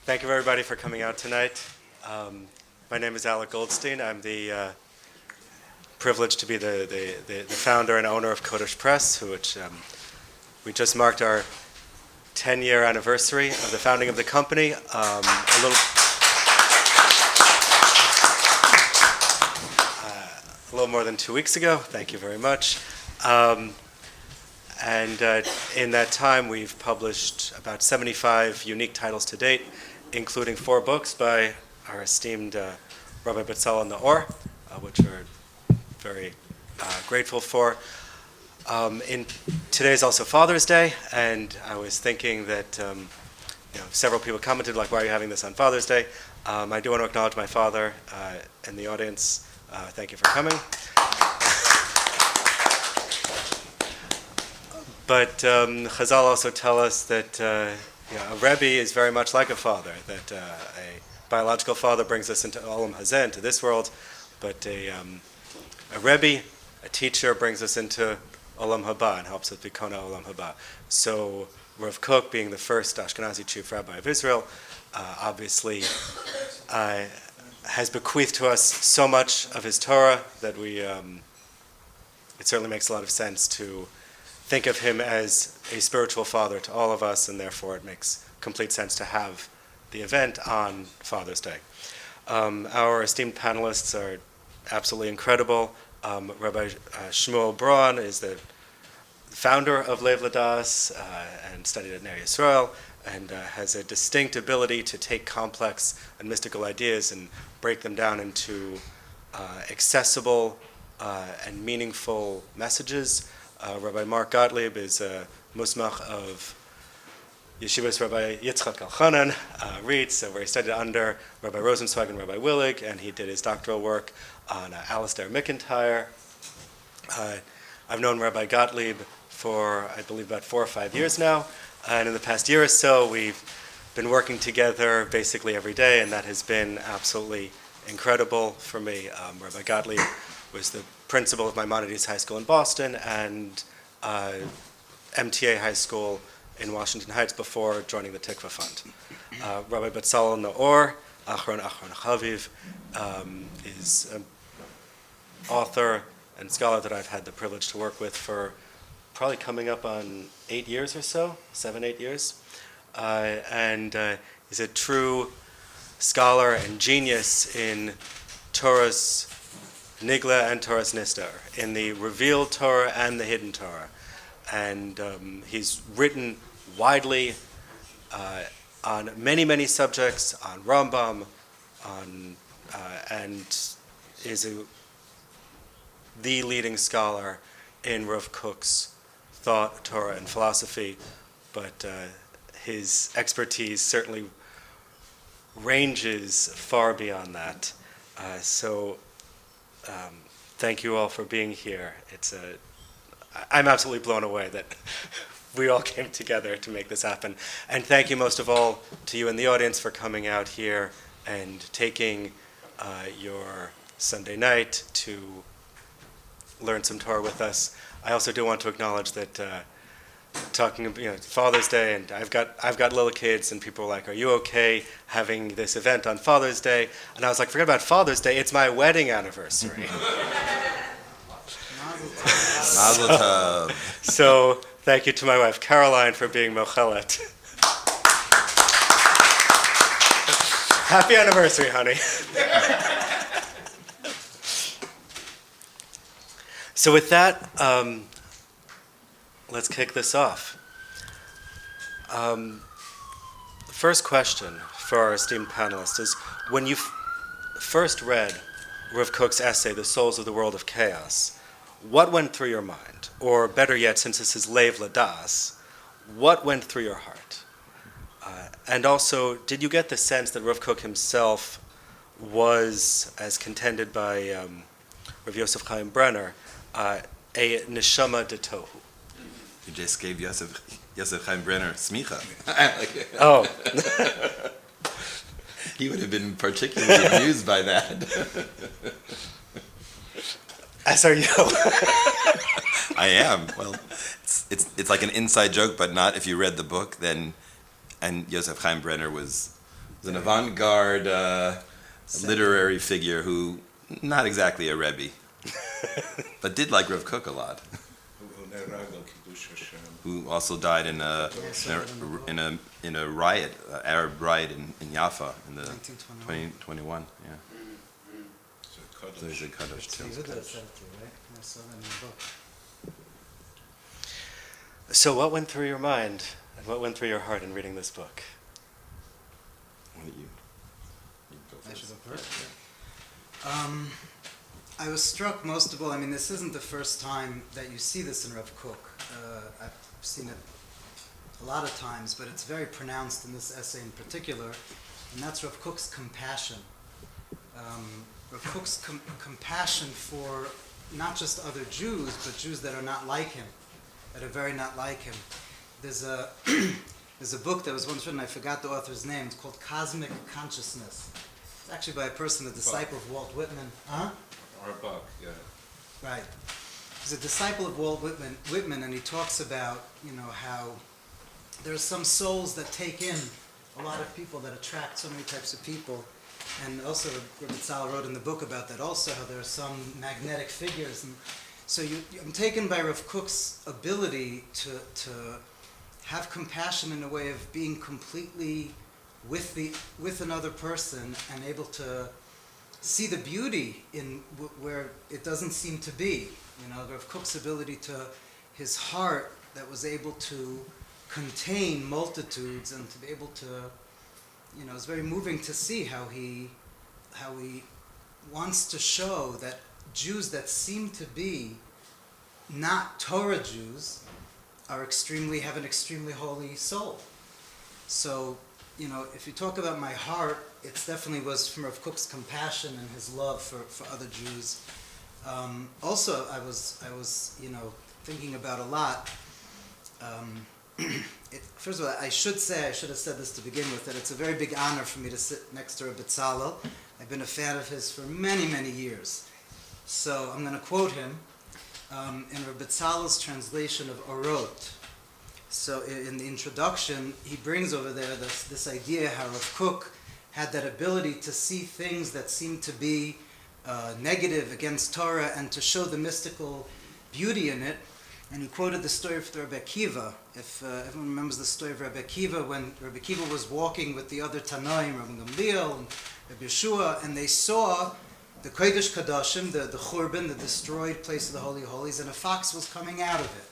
Thank you, everybody, for coming out tonight. My name is Alec Goldstein. I'm the privileged to be the founder and owner of Kodesh Press, which we just marked our 10-year anniversary of the founding of the company. A little more than 2 weeks ago. Thank you very much. And in that time, we've published about 75 unique titles to date, including 4 books by our esteemed Rabbi Bezalel Naor, which we're very grateful for. Today's also Father's Day, and I was thinking that several people commented, like, why are you having this on Father's Day? I do want to acknowledge my father in the audience. Thank you for coming. But Chazal also tell us that a Rabbi is very much like a father, that a biological father brings us into Olam Hazeh, into this world, but a Rabbi, a teacher, brings us into Olam Haba and helps us become Olam Haba. So Rav Kook, being the first Ashkenazi chief rabbi of Israel, obviously has bequeathed to us so much of his Torah that it certainly makes a lot of sense to think of him as a spiritual father to all of us, and therefore it makes complete sense to have the event on Father's Day. Our esteemed panelists are absolutely incredible. Rabbi Shmuel Braun is the founder of Lev Ladas and studied at Naor Yisrael, and has a distinct ability to take complex and mystical ideas and break them down into accessible and meaningful messages. Rabbi Mark Gottlieb is a musmach of Yeshivas Rabbi Yitzchak Elchanan, Reitz, where he studied under Rabbi Rosenzweig and Rabbi Willig, and he did his doctoral work on Alistair McIntyre. I've known Rabbi Gottlieb for, I believe, about 4 or 5 years now, and in the past year or so, we've been working together basically every day, and that has been absolutely incredible for me. Rabbi Gottlieb was the principal of Maimonides High School in Boston and MTA High School in Washington Heights before joining the Tikva Fund. Rabbi Bezalel Naor, Achron Chaviv, is an author and scholar that I've had the privilege to work with for probably coming up on 8 years or so, 7, 8 years. And he's a true scholar and genius in Torah's Nigla and Torah's Nistar, in the revealed Torah and the hidden Torah. And he's written widely on many, many subjects, on Rambam, and is the leading scholar in Rav Kook's thought, Torah, and philosophy. But his expertise certainly ranges far beyond that. Thank you all for being here. I'm absolutely blown away that we all came together to make this happen. And thank you most of all to you in the audience for coming out here and taking your Sunday night to learn some Torah with us. I also do want to acknowledge that talking about Father's Day, and I've got little kids, and people are like, "Are you okay having this event on Father's Day?" And I was like, "Forget about Father's Day. It's my wedding anniversary." Mazel tov. So thank you to my wife Caroline for being mochelet. Happy anniversary, honey. So with that, let's kick this off. The first question for our esteemed panelists is, when you first read Rav Kook's essay, The Souls of the World of Chaos, what went through your mind? Or better yet, since this is Lev Ladas, what went through your heart? And also, did you get the sense that Rav Kook himself was, as contended by Rav Yosef Chaim Brenner, a neshama de tohu? You just gave Yosef Chaim Brenner smicha. Oh. He would have been particularly amused by that. As are you. I am. Well, it's like an inside joke, but not if you read the book then. And Yosef Chaim Brenner was was an avant-garde literary figure who, not exactly a Rebbe, but did like Rav Kook a lot. Who also died in a riot, Arab riot in Jaffa in the 2021. Yeah. So he's a Kodesh too. So what went through your mind and what went through your heart in reading this book? Why don't you go I should first? go first. I was struck most of all, I mean, this isn't the first time that you see this in Rav Kook. I've seen it a lot of times, but it's very pronounced in this essay in particular, and that's Rav Kook's compassion. Rav Kook's compassion for not just other Jews, but Jews that are not like him, that are very not like him. There's a book that was once written, I forgot the author's name, it's called Cosmic Consciousness. It's actually by a person, a disciple of Walt Whitman. Huh? Or a book, yeah. Right. He's a disciple of Walt Whitman, and he talks about, how there are some souls that take in a lot of people, that attract so many types of people. And also, Rabbi Bezalel wrote in the book about that also, how there are some magnetic figures. And so I'm taken by Rav Kook's ability to have compassion in a way of being completely with another person and able to see the beauty in where it doesn't seem to be. Rav Kook's ability his heart that was able to contain multitudes and to be able to, it's very moving to see how he wants to show that Jews that seem to be not Torah Jews have an extremely holy soul. So, if you talk about my heart, it definitely was from Rav Kook's compassion and his love for other Jews. Also, I was thinking about a lot. First of all, I should have said this to begin with, that it's a very big honor for me to sit next to Rabbi Bezalel. I've been a fan of his for many, many years. So I'm going to quote him in Rabbi Bezalel's translation of Orot. So in the introduction, he brings over there this idea how Rav Kook had that ability to see things that seem to be negative against Torah and to show the mystical beauty in it. And he quoted the story of Rabbi Akiva. If everyone remembers the story of Rabbi Akiva, when Rabbi Akiva was walking with the other Tanaim, Rabbi Gamliel and Rabbi Yeshua, and they saw the Kodesh Kadashim, the Churban, the destroyed place of the Holy of Holies, and a fox was coming out of it.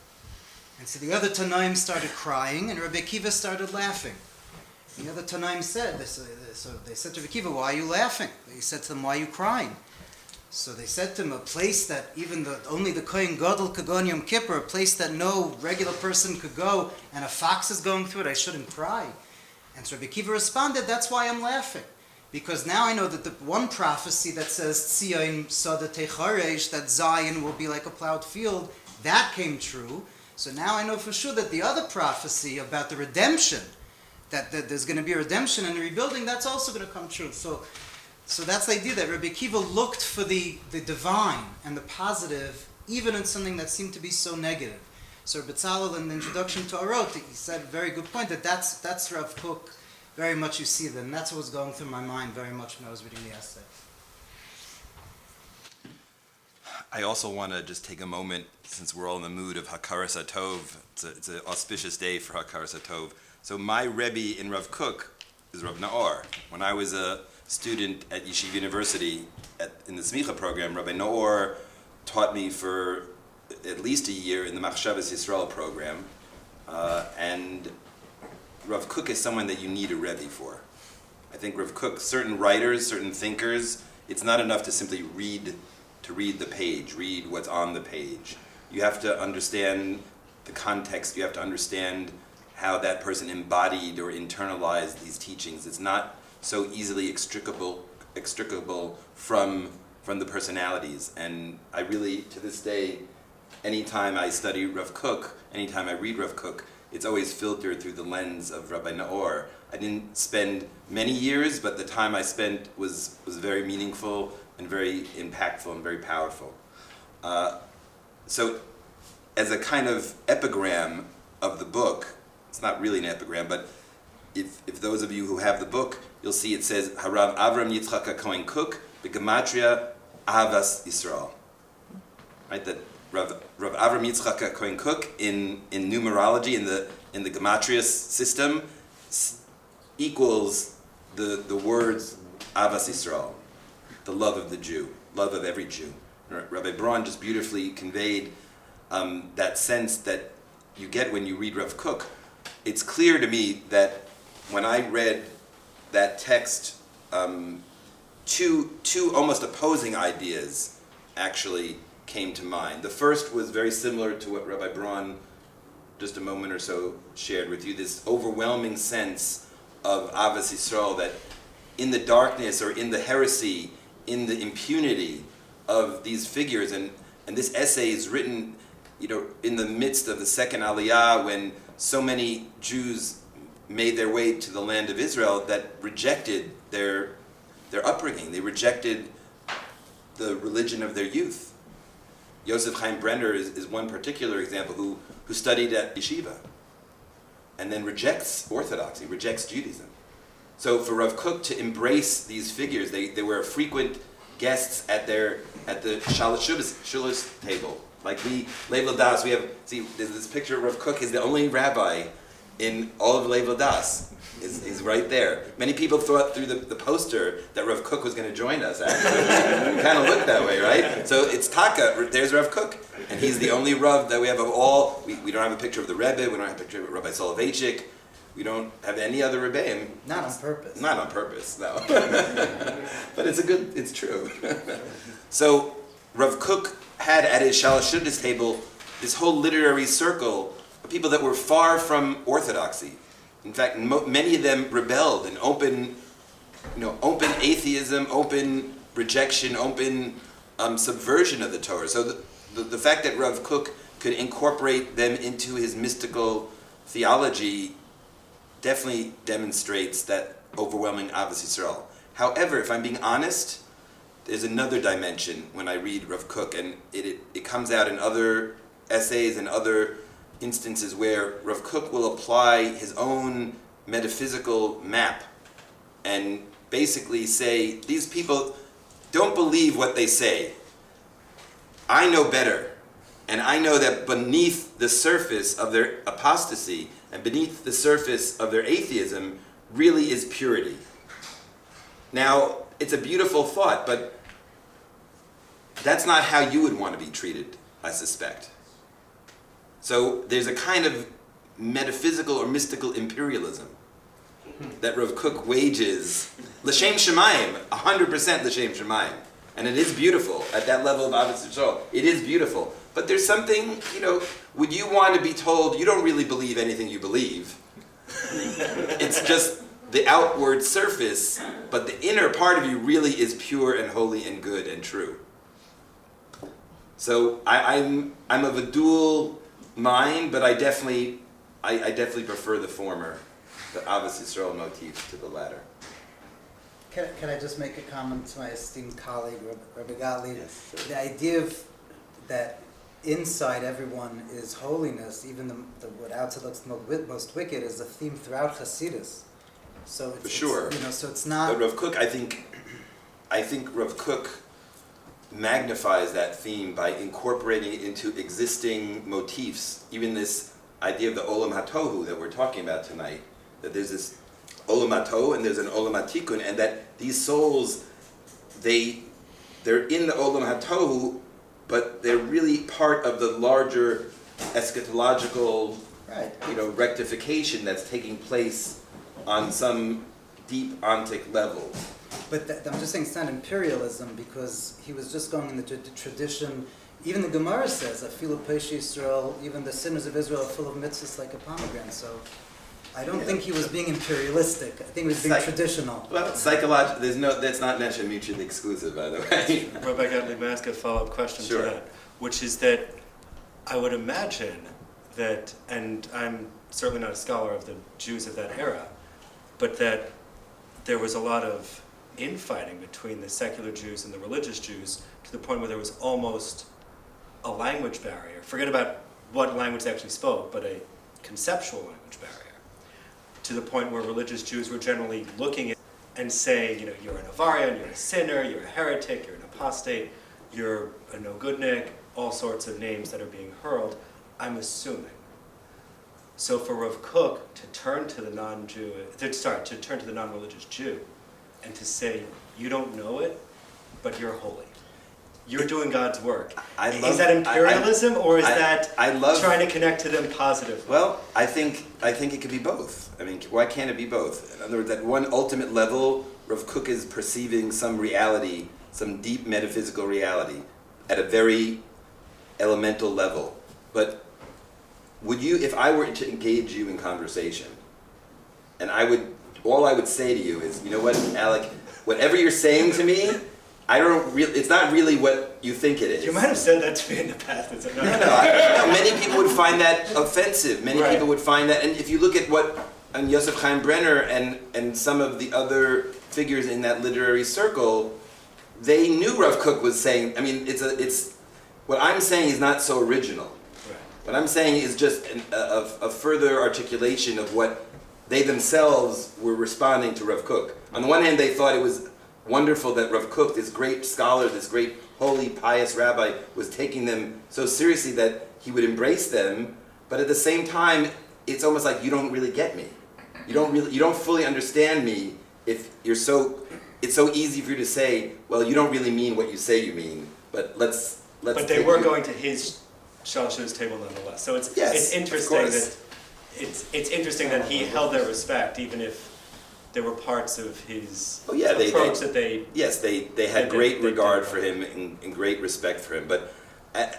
And so the other Tanaim started crying, and Rabbi Akiva started laughing. The other Tanaim said, so they said to Rabbi Akiva, "Why are you laughing?" He said to them, "Why are you crying?" So they said to him, a place that only the Kohen Gadol could go on Yom Kippur, a place that no regular person could go, and a fox is going through it, I shouldn't cry. And so Rabbi Akiva responded, "That's why I'm laughing. Because now I know that the one prophecy that says, Tzion Sada Techaresh, that Zion will be like a plowed field, that came true. So now I know for sure that the other prophecy about the redemption, that there's going to be a redemption and a rebuilding, that's also going to come true." So that's the idea that Rabbi Akiva looked for the divine and the positive, even in something that seemed to be so negative. So Rabbi Bezalel, in the introduction to Orot, he said a very good point, that that's Rav Kook, very much you see that, and that's what was going through my mind very much when I was reading the essay. I also want to just take a moment, since we're all in the mood of Hakaras HaTov. It's an auspicious day for Hakaras HaTov. So my Rebbe in Rav Kook is Rav Naor. When I was a student at Yeshiva University in the Smicha program, Rabbi Naor taught me for at least a year in the Machshavas Yisrael program. And Rav Kook is someone that you need a Rebbe for. I think Rav Kook, certain writers, certain thinkers, it's not enough to simply read the page, read what's on the page. You have to understand the context, you have to understand how that person embodied or internalized these teachings. It's not so easily extricable from the personalities. And I really, to this day, anytime I study Rav Kook, anytime I read Rav Kook, it's always filtered through the lens of Rabbi Naor. I didn't spend many years, but the time I spent was very meaningful and very impactful and very powerful. So as a kind of epigram of the book, it's not really an epigram, but if those of you who have the book, you'll see it says Harav Avram Yitzchak Kohen Kook B'Gematria Ahavas Yisrael. Right, that Rav Avram Yitzchak Kohen Kook in numerology in the Gematria system equals the words Ahavas Yisrael, the love of the Jew, love of every Jew. Rabbi Braun just beautifully conveyed that sense that you get when you read Rav Kook. It's clear to me that when I read that text, two almost opposing ideas actually came to mind. The first was very similar to what Rabbi Braun just a moment or so shared with you, this overwhelming sense of Ahavas Yisrael, that in the darkness or in the heresy, in the impunity of these figures, and this essay is written, in the midst of the second Aliyah, when so many Jews made their way to the land of Israel that rejected their upbringing. They rejected the religion of their youth. Yosef Chaim Brenner is one particular example who studied at yeshiva and then rejects Orthodoxy, rejects Judaism. So for Rav Kook to embrace these figures, they were frequent guests at the Shula's table. Like Lev Ladas, there's this picture of Rav Kook. He's the only rabbi in all of Lev Ladas. Is right there. Many people thought through the poster that Rav Kook was going to join us, actually. It kind of looked that way, right? So it's Taka, there's Rav Kook. And he's the only Rav that we have of all. We don't have a picture of the Rebbe, we don't have a picture of Rabbi Soloveitchik, we don't have any other Rebbeim. Not on purpose. Not on purpose, no. But it's true. So Rav Kook had at his Shalosh table this whole literary circle of people that were far from orthodoxy. In fact, many of them rebelled in open atheism, open rejection, open subversion of the Torah. So the fact that Rav Kook could incorporate them into his mystical theology definitely demonstrates that overwhelming Ahavas Yisrael. However, if I'm being honest, there's another dimension when I read Rav Kook, and it comes out in other essays and other instances where Rav Kook will apply his own metaphysical map and basically say, these people don't believe what they say. I know better, and I know that beneath the surface of their apostasy and beneath the surface of their atheism really is purity. Now, it's a beautiful thought, but that's not how you would want to be treated, I suspect. So there's a kind of metaphysical or mystical imperialism that Rav Kook wages, l'shem shemayim, 100% l'shem shemayim. And it is beautiful at that level of Ahavas Yisrael. It is beautiful. But there's something, would you want to be told you don't really believe anything you believe? It's just the outward surface, but the inner part of you really is pure and holy and good and true. So I'm of a dual mind, but I definitely prefer the former, the Ahavas Yisrael motif, to the latter. Can I just make a comment to my esteemed colleague, Rabbi Gottlieb? Yes, sure. The idea of that inside everyone is holiness, even what outside looks most wicked, is a theme throughout Hasidus. So it's, For sure. So it's not. But Rav Kook, I think Rav Kook magnifies that theme by incorporating it into existing motifs. Even this idea of the Olam HaTohu that we're talking about tonight, that there's this Olam HaTohu and there's an Olam HaTikun, and that these souls, they're in the Olam HaTohu, but they're really part of the larger eschatological, rectification that's taking place on some deep ontic level. But I'm just saying it's not imperialism, because he was just going in the tradition. Even the Gemara says, "Afilu Peish Yisrael," even the sinners of Israel are full of mitzvahs like a pomegranate. So I don't think he was being imperialistic. I think he was being traditional. Well, psychological. That's not necessarily mutually exclusive, by the way. Rabbi Gottlieb, may I ask a follow-up question Sure. to that, which is that I would imagine that, and I'm certainly not a scholar of the Jews of that era, but that there was a lot of infighting between the secular Jews and the religious Jews, to the point where there was almost a language barrier. Forget about what language they actually spoke, but a conceptual language barrier. to the point where religious Jews were generally looking at and saying, you're an Avarian, you're a sinner, you're a heretic, you're an apostate, you're a no-goodnik, all sorts of names that are being hurled, I'm assuming. So for Rav Kook to turn to the to turn to the non-religious Jew and to say, you don't know it, but you're holy. You're doing God's work. Is that imperialism, or is that trying to connect to them positively? Well, I think it could be both. I mean, why can't it be both? In other words, at one ultimate level, Rav Kook is perceiving some reality, some deep metaphysical reality, at a very elemental level. But would you, if I were to engage you in conversation, and all I would say to you is, you know what, Alec, whatever you're saying to me, it's not really what you think it is. You might have said that to me in the past. No, many people would find that offensive. Many people would find that, and if you look at what Yosef Chaim Brenner and some of the other figures in that literary circle, they knew Rav Kook was saying. I mean, it's what I'm saying is not so original. Right. What I'm saying is just a further articulation of what they themselves were responding to Rav Kook. On the one hand, they thought it was wonderful that Rav Kook, this great scholar, this great holy, pious rabbi, was taking them so seriously that he would embrace them. But at the same time, it's almost like you don't really get me. You don't fully understand me. If you're it's so easy for you to say, well, you don't really mean what you say you mean. But let's. But they were going to his Shalsh's table nonetheless. So it's interesting that it's interesting that he held their respect, even if there were parts of his approach that they... Yes, they had great regard for him and great respect for him. But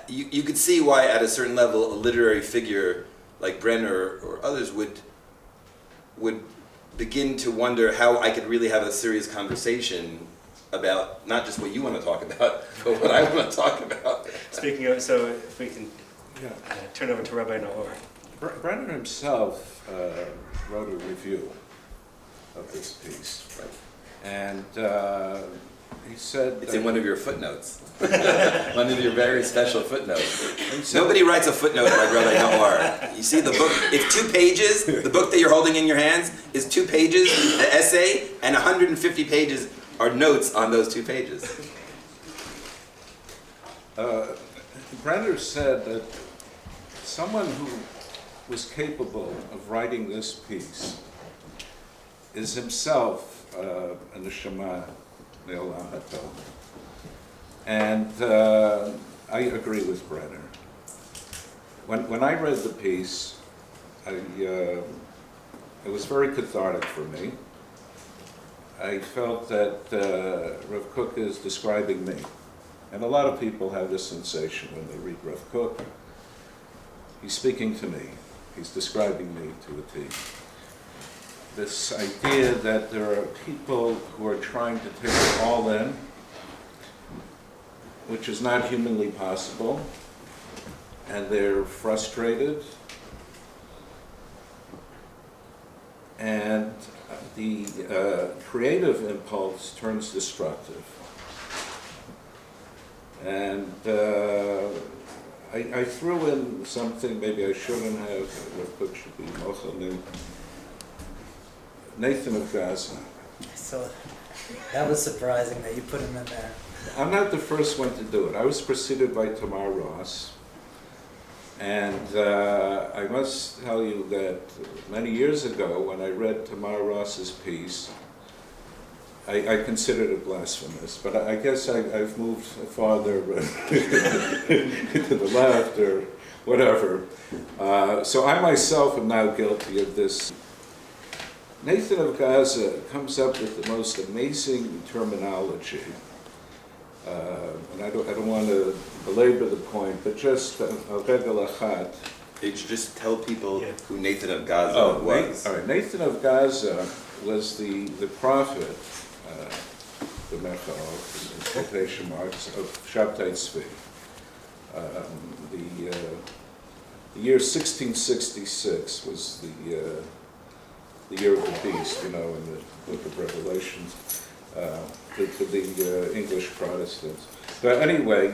you could see why, at a certain level, a literary figure like Brenner or others would begin to wonder how I could really have a serious conversation about not just what you want to talk about, but what I want to talk about. Speaking of, so if we can turn over to Rabbi Naor. Brenner himself wrote a review of this piece, and he said it's in one of your footnotes, one of your very special footnotes. Nobody writes a footnote like Rabbi Naor. You see, the book, it's 2 pages. The book that you're holding in your hands is 2 pages, the essay, and 150 pages are notes on those 2 pages. Brenner said that someone who was capable of writing this piece is himself a neshama le'olam hatov. And I agree with Brenner. When I read the piece, it was very cathartic for me. I felt that Rav Kook is describing me. And a lot of people have this sensation when they read Rav Kook. He's speaking to me. He's describing me to a T. This idea that there are people who are trying to take it all in, which is not humanly possible, and they're frustrated, and the creative impulse turns destructive. And I threw in something maybe I shouldn't have, Rav Kook should be mochel. Nathan of Gaza. So that was surprising that you put him in there. I'm not the first one to do it. I was preceded by Tamar Ross. And I must tell you that many years ago, when I read Tamar Ross's piece, I considered it blasphemous, but I guess I've moved farther to the left or whatever. So I myself am now guilty of this. Nathan of Gaza comes up with the most amazing terminology. And I don't want to belabor the point, but just al-regel achat. Did you just tell people who Nathan of Gaza was? All right, Nathan of Gaza was the prophet, the Mechal, in quotation marks, of Shabtai Tzvi. The year 1666 was the year of the beast, in the Book of Revelations, to the English Protestants. But anyway,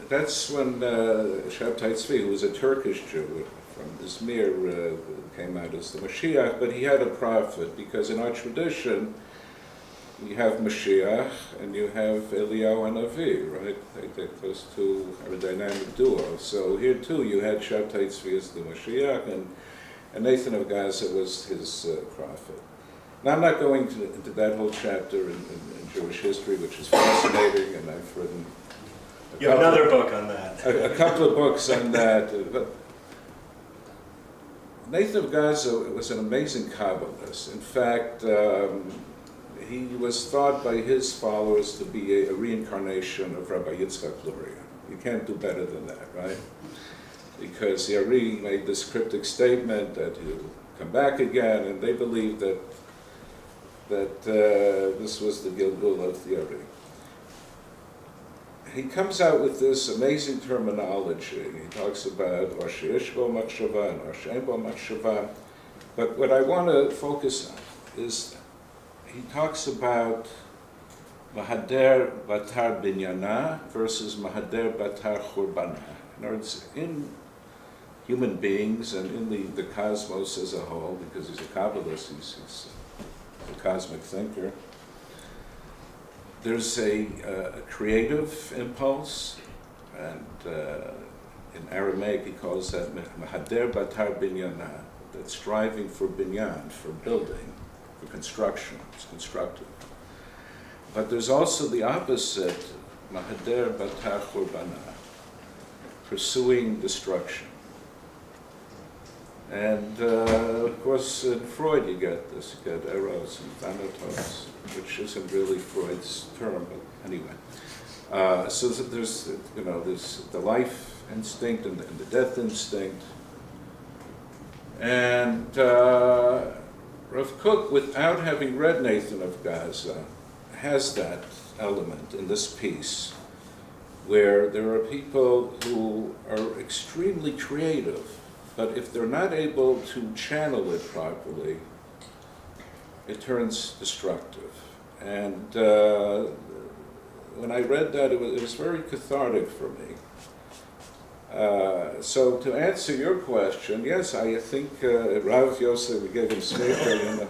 that's when Shabtai Tzvi, who was a Turkish Jew, from Izmir came out as the Mashiach, but he had a prophet, because in our tradition, you have Mashiach and you have Eliyahu and Navi, right? Those two are a dynamic duo. So here too, you had Shabtai Tzvi as the Mashiach, and Nathan of Gaza was his prophet. Now, I'm not going into that whole chapter in Jewish history, which is fascinating, and I've written You have another book on that. a couple of books on that. But Nathan of Gaza was an amazing Kabbalist. In fact, he was thought by his followers to be a reincarnation of Rabbi Yitzchak Luria. You can't do better than that, right? Because Yari made this cryptic statement that he'll come back again, and they believed that this was the Gilgul of Yari. He comes out with this amazing terminology. He talks about Or sheyesh bo machshava and Or she'en bo machshava. But what I want to focus on is he talks about Mahader Batar Binyana versus Mahader Batar Churbana. In other words, in human beings and in the cosmos as a whole, because he's a Kabbalist, he's a cosmic thinker, there's a creative impulse, and in Aramaic he calls that Mahader Batar Binyana, that's striving for binyan, for building, for construction, it's constructive. But there's also the opposite, Mahader Batar Churbana, pursuing destruction. And of course, in Freud you get this, you get eros and thanatos, which isn't really Freud's term, but anyway. So there's, there's the life instinct and the death instinct. And Rav Kook, without having read Nathan of Gaza, has that element in this piece, where there are people who are extremely creative, but if they're not able to channel it properly, it turns destructive. And when I read that, it was very cathartic for me. So to answer your question, yes, I think Rav Yosef, we gave him smicha,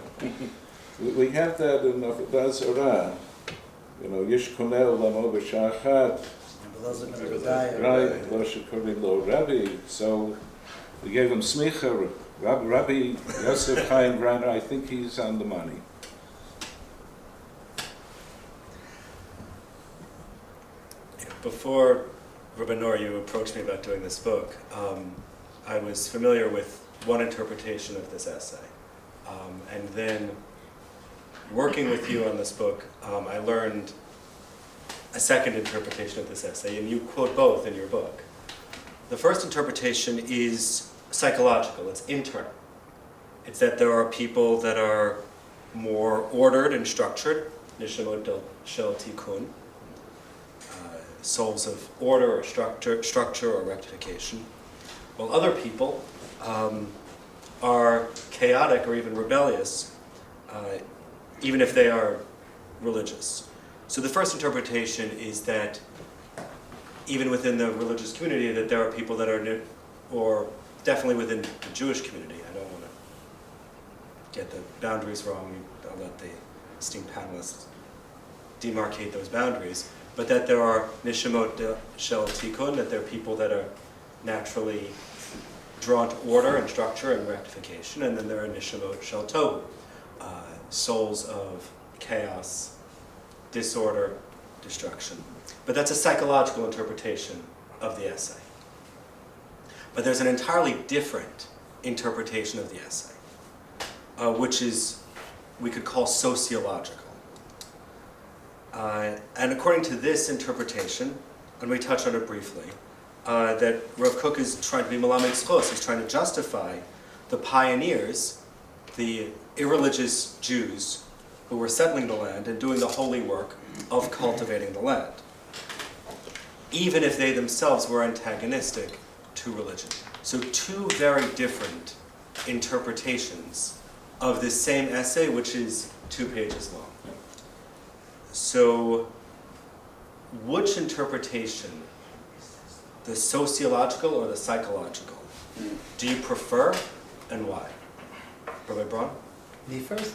we have that in Avodah Zarah. Yish konel lamo b'shachat, right, lo shekurim lo Rabbi. So we gave him smicha, Rabbi Yosef Chaim Graner, I think he's on the money. Before Rabbi Naor, you approached me about doing this book, I was familiar with one interpretation of this essay. And then working with you on this book, I learned a second interpretation of this essay, and you quote both in your book. The first interpretation is psychological, it's internal. It's that there are people that are more ordered and structured, neshama shel tikkun, souls of order or structure or rectification, while other people are chaotic or even rebellious, even if they are religious. So the first interpretation is that even within the religious community, that there are people that are, or definitely within the Jewish community, I don't want to get the boundaries wrong, I'll let the esteemed panelists demarcate those boundaries, but that there are nishamot shel tikkun, that there are people that are naturally drawn to order and structure and rectification, and then there are nishamot shel tohu, souls of chaos, disorder, destruction. But that's a psychological interpretation of the essay. But there's an entirely different interpretation of the essay, which is, we could call sociological. And according to this interpretation, and we touched on it briefly, that Rav Kook is trying to be melamed zchos, he's trying to justify the pioneers, the irreligious Jews who were settling the land and doing the holy work of cultivating the land, even if they themselves were antagonistic to religion. So two very different interpretations of this same essay, which is 2 pages long. So which interpretation, the sociological or the psychological, do you prefer, and why? Rabbi Braun? Me first?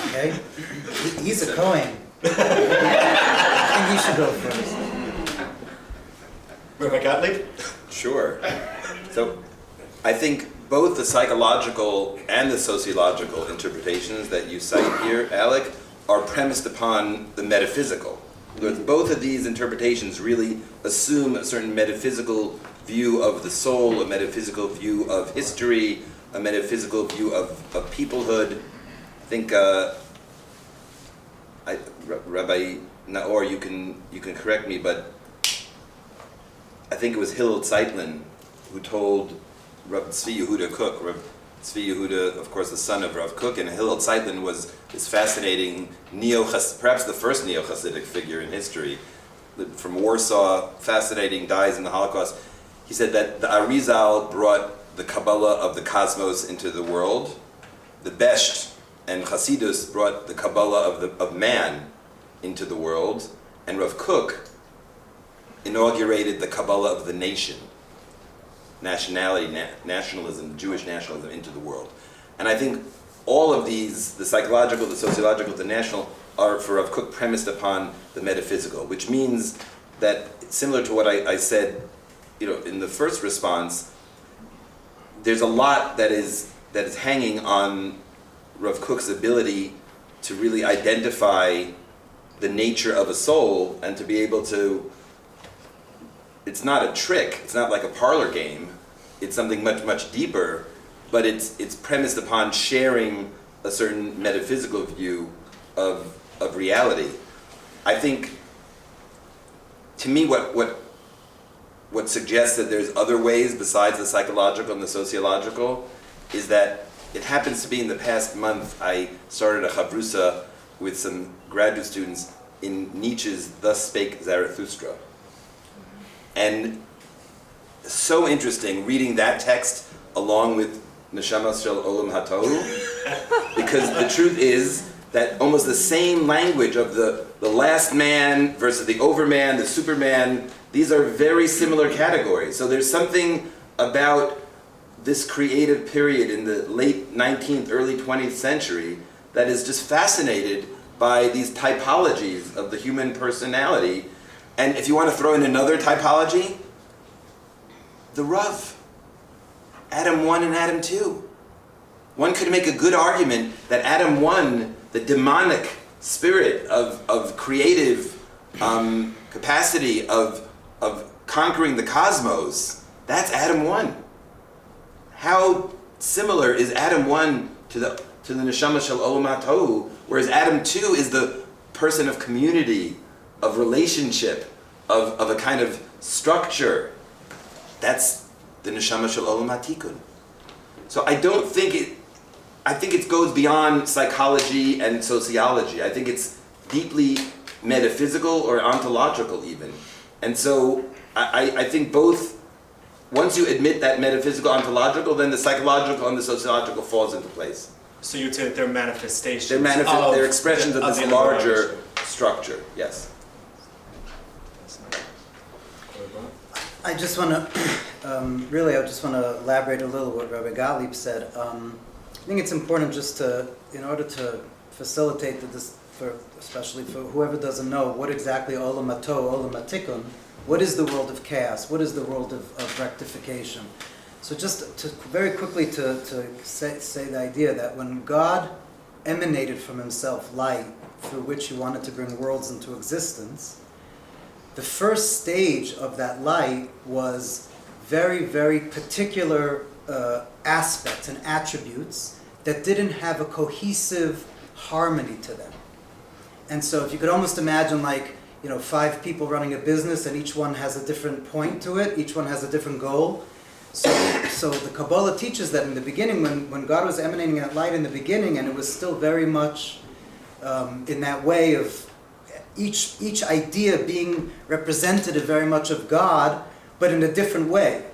Okay. He's a Kohen. I think he should go first. Rabbi Gottlieb? Sure. So I think both the psychological and the sociological interpretations that you cite here, Alec, are premised upon the metaphysical. Both of these interpretations really assume a certain metaphysical view of the soul, a metaphysical view of history, a metaphysical view of peoplehood. I think Rabbi Naor, you can correct me, but I think it was Hillel Zeitlin who told Rav Tzvi Yehuda Kook, Rav Tzvi Yehuda, of course, the son of Rav Kook, and Hillel Zeitlin was this fascinating perhaps the first neo-Hasidic figure in history, from Warsaw, fascinating, dies in the Holocaust. He said that the Arizal brought the Kabbalah of the cosmos into the world. The Besht and Hasidus brought the Kabbalah of man into the world, and Rav Kook inaugurated the Kabbalah of the nation, nationalism, Jewish nationalism into the world. And I think all of these, the psychological, the sociological, the national, are for Rav Kook premised upon the metaphysical, which means that, similar to what I said, in the first response, there's a lot that is hanging on Rav Kook's ability to really identify the nature of a soul and to be able to. It's not a trick. It's not like a parlor game. It's something much, much deeper, but it's premised upon sharing a certain metaphysical view of reality. I think, to me, what suggests that there's other ways besides the psychological and the sociological is that it happens to be in the past month I started a chavrusa with some graduate students in Nietzsche's Thus Spake Zarathustra. And so interesting reading that text along with Neshamas Shel Olam HaTohu, because the truth is that almost the same language of the last man versus the overman, the superman, these are very similar categories. So there's something about this creative period in the late 19th, early 20th century that is just fascinated by these typologies of the human personality. And if you want to throw in another typology, the Rav, Adam 1 and Adam 2. One could make a good argument that Adam 1, the demonic spirit of creative capacity of conquering the cosmos, that's Adam 1. How similar is Adam 1 to the Neshama Shel Olam HaTohu, whereas Adam 2 is the person of community, of relationship, of a kind of structure. That's the Neshama Shel Olam HaTikun. So I think it goes beyond psychology and sociology. I think it's deeply metaphysical or ontological even. And so I think both, once you admit that metaphysical, ontological, then the psychological and the sociological falls into place. So you'd say that they're manifestations. They're expressions of this larger structure, yes. I just want to elaborate a little what Rabbi Gottlieb said. I think it's important just in order to facilitate especially for whoever doesn't know what exactly Olam HaTohu, Olam HaTikun, what is the world of chaos? What is the world of rectification? So just to very quickly to say the idea that when God emanated from himself light through which he wanted to bring worlds into existence, the first stage of that light was very, very particular aspects and attributes that didn't have a cohesive harmony to them. And so if you could almost imagine 5 people running a business and each one has a different point to it, each one has a different goal. So the Kabbalah teaches that in the beginning, when God was emanating that light in the beginning, and it was still very much in that way of each idea being representative very much of God, but in a different way.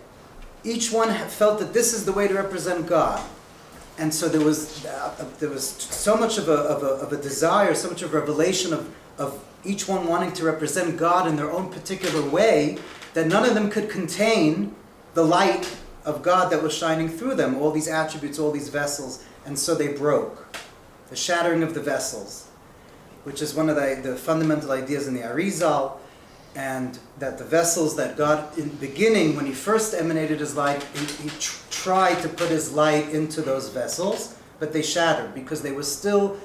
Each one felt that this is the way to represent God. And so there was so much of a desire, so much of revelation of each one wanting to represent God in their own particular way, that none of them could contain the light of God that was shining through them, all these attributes, all these vessels, and so they broke. The shattering of the vessels, which is one of the fundamental ideas in the Arizal, and that the vessels that God, in the beginning, when he first emanated his light, he tried to put his light into those vessels, but they shattered because they were still,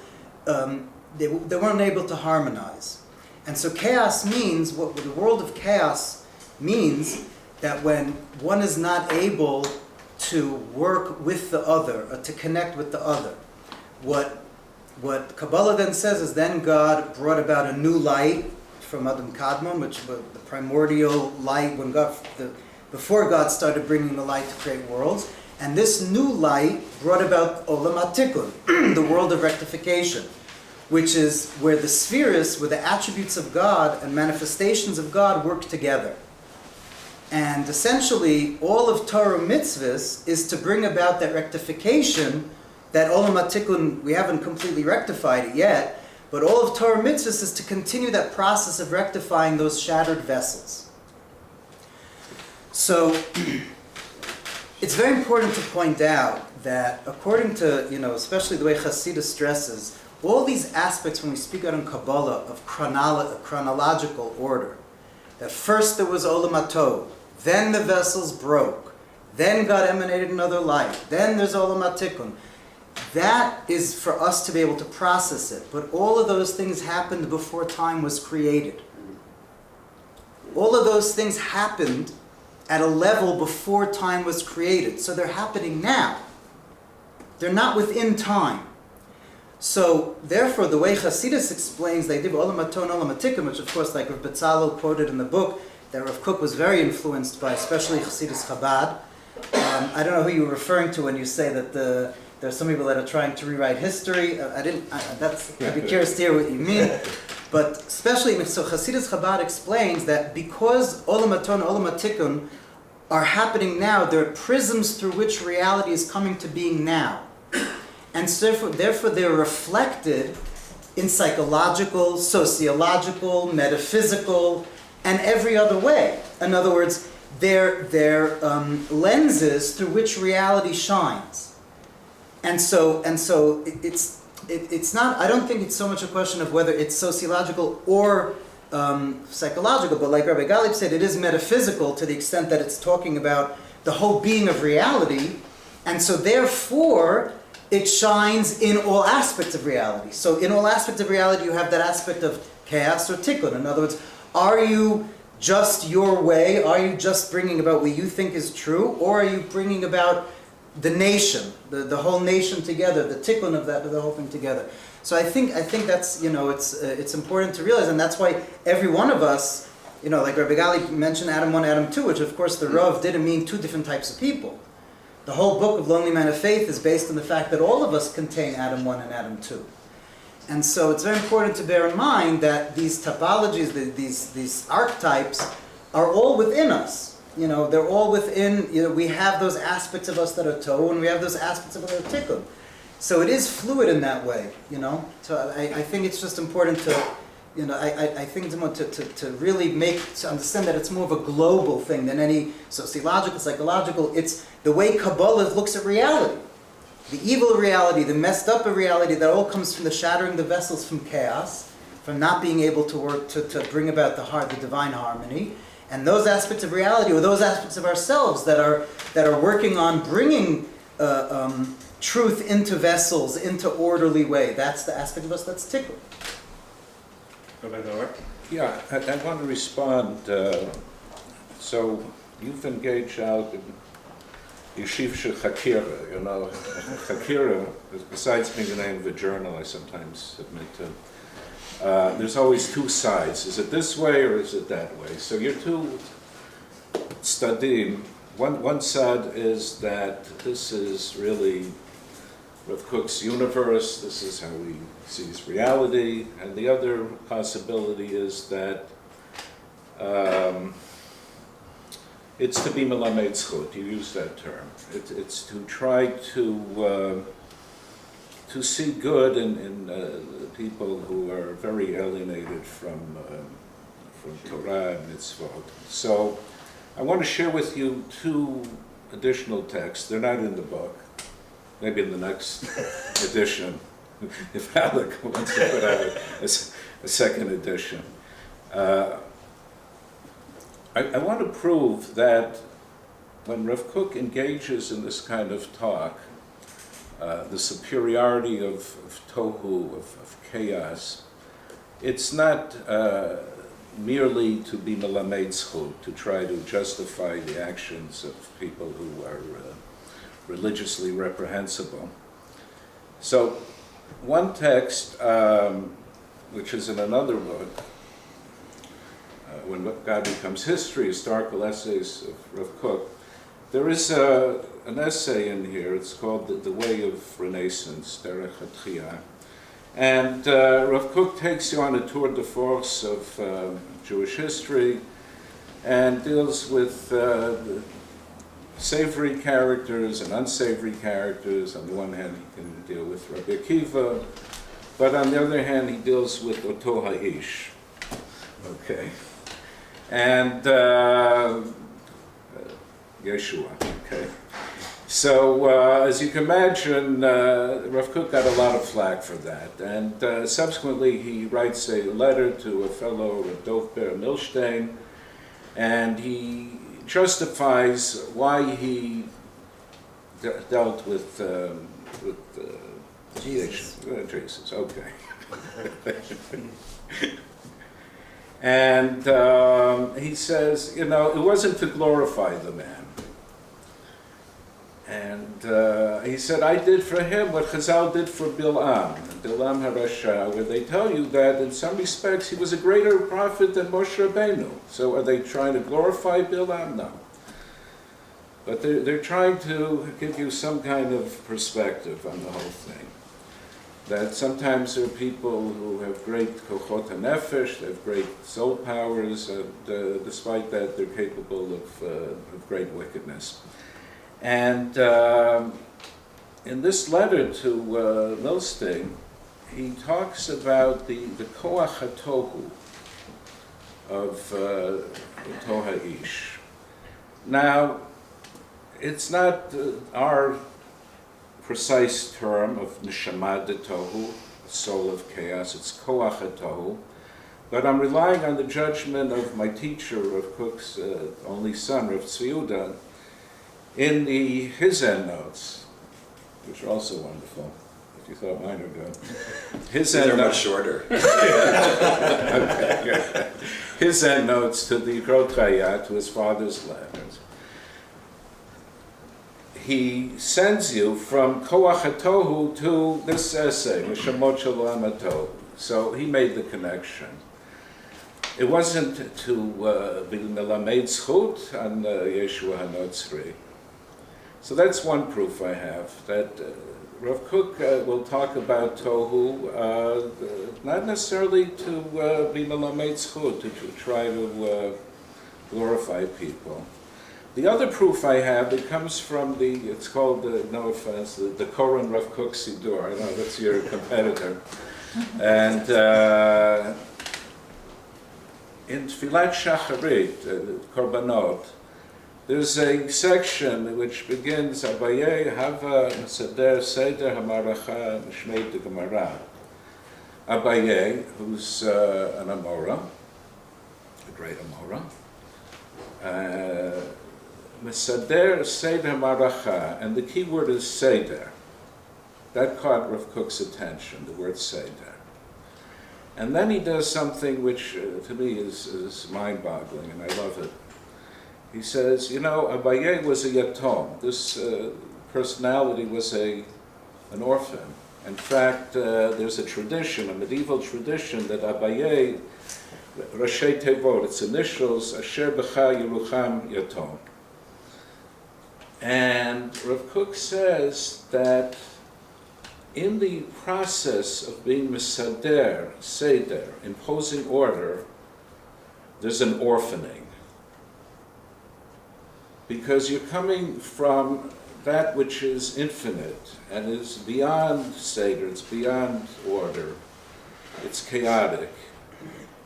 they weren't able to harmonize. And so chaos means, what the world of chaos means, that when one is not able to work with the other, or to connect with the other, what Kabbalah then says is then God brought about a new light from Adam Kadmon, which was the primordial light when before God started bringing the light to create worlds. And this new light brought about Olam HaTikun, the world of rectification, which is where the spheres, where the attributes of God and manifestations of God work together. And essentially, all of Torah mitzvahs is to bring about that rectification, that Olam HaTikun, we haven't completely rectified it yet, but all of Torah mitzvahs is to continue that process of rectifying those shattered vessels. So, it's very important to point out that according to, especially the way Hasidus stresses, all these aspects when we speak out in Kabbalah of chronological order, that first there was Olam HaTov, then the vessels broke, then God emanated another light, then there's Olam HaTikun. That is for us to be able to process it. But all of those things happened before time was created. All of those things happened at a level before time was created. So they're happening now. They're not within time. So therefore, the way Hasidus explains the idea of Olam HaTov and Olam HaTikun, which of course, like Rav Bezalel quoted in the book, that Rav Kook was very influenced by, especially Hasidus Chabad. I don't know who you were referring to when you say that there's some people that are trying to rewrite history. I'd be curious to hear what you mean. But especially, so Hasidus Chabad explains that because Olam HaTov and Olam HaTikun are happening now, they're prisms through which reality is coming to being now. And so therefore they're reflected in psychological, sociological, metaphysical, and every other way. In other words, they're lenses through which reality shines. And so it's not, I don't think it's so much a question of whether it's sociological or psychological, but like Rabbi Gottlieb said, it is metaphysical to the extent that it's talking about the whole being of reality, and so therefore it shines in all aspects of reality. So in all aspects of reality you have that aspect of chaos or tikkun. In other words, are you just your way? Are you just bringing about what you think is true? Or are you bringing about the nation, the whole nation together, the tikkun of that, the whole thing together? So I think that's, it's important to realize, and that's why every one of us, like Rabbi Gottlieb mentioned Adam 1, Adam 2, which of course the Rav didn't mean two different types of people. The whole book of Lonely Man of Faith is based on the fact that all of us contain Adam 1 and Adam 2. And so it's very important to bear in mind that these typologies, these archetypes, are all within us. They're all within, we have those aspects of us that are Tohu, and we have those aspects of us that are Tikkun. So it is fluid in that way, So I think it's just important to, I think to really to understand that it's more of a global thing than any sociological, psychological. It's the way Kabbalah looks at reality. The evil reality, the messed up reality, that all comes from the shattering the vessels from chaos, from not being able to work to bring about the divine harmony. And those aspects of reality, or those aspects of ourselves that are working on bringing truth into vessels, into orderly way. That's the aspect of us that's tikkun. Rabbi Naor? Yeah, I want to respond. So you've engaged out in Yeshiv Chakira, Chakira, besides being the name of a journal, I sometimes admit to. There's always two sides. Is it this way or is it that way? So your two studim, one side is that this is really Rav Kook's universe, this is how he sees reality, and the other possibility is that it's to be melamed zchut, you use that term. It's to try to see good in people who are very alienated from Torah and mitzvot. So I want to share with you two additional texts. They're not in the book. Maybe in the next edition, if Alec wants to put out a second edition. I want to prove that when Rav Kook engages in this kind of talk, the superiority of tohu, of chaos, it's not merely to be melamed zchut, to try to justify the actions of people who are religiously reprehensible. So one text, which is in another book, When God Becomes History, Historical Essays of Rav Kook, there is an essay in here. It's called The Way of Renaissance, Derech HaTchiyah. And Rav Kook takes you on a tour de force of Jewish history and deals with savory characters and unsavory characters. On the one hand, he can deal with Rabbi Akiva, but on the other hand, he deals with Oto Ha'ish. Okay. And Yeshua, okay. So, as you can imagine, Rav Kook got a lot of flack for that. And subsequently, he writes a letter to a fellow, Dov Ber Milstein, and he justifies why he dealt with Jesus. Jesus, okay. And he says, it wasn't to glorify the man. And he said, I did for him what Chazal did for Bilam HaRasha, where they tell you that in some respects he was a greater prophet than Moshe Rabbeinu. So are they trying to glorify Bilam? No. But they're trying to give you some kind of perspective on the whole thing. That sometimes there are people who have great kochot hanefesh, they have great soul powers, and despite that they're capable of great wickedness. And in this letter to Milstein, he talks about the koach hatohu of Toha'ish. Now, it's not our precise term of neshama de tohu, soul of chaos, it's koach hatohu, but I'm relying on the judgment of my teacher, Rav Kook's only son, Rav Tzviuda, in his endnotes, which are also wonderful, if you thought mine were good. His These are endnotes, much shorter. okay, good. His endnotes to the Grot Chayat, to his father's letters. He sends you from Koach HaTohu to this essay, Neshamot Shel Olam HaTohu. So he made the connection. It wasn't to be melamed zchut on Yeshua HaNotzri. So that's one proof I have, that Rav Kook will talk about Tohu, not necessarily to be melamed zchut, to try to glorify people. The other proof I have, it comes from it's called, no offense, the Koran Rav Kook Sidur. I know that's your competitor. And in Tfilat Shacharit, Korbanot, there's a section which begins, Abaye Hava Seder Seder Hamaracha Mishmei de Gemara. Abaye, who's an Amora, a great Amora, Mesader Seder Maracha, and the key word is Seder. That caught Rav Kook's attention, the word Seder. And then he does something which to me is mind-boggling, and I love it. He says, Abaye was a yatom. This personality was an orphan. In fact, there's a tradition, a medieval tradition, that Abaye, Rashi Tevot, its initials, Asher B'cha Yerucham Yatom. And Rav Kook says that in the process of being misader, seder, imposing order, there's an orphaning. Because you're coming from that which is infinite and is beyond seder, it's beyond order, it's chaotic,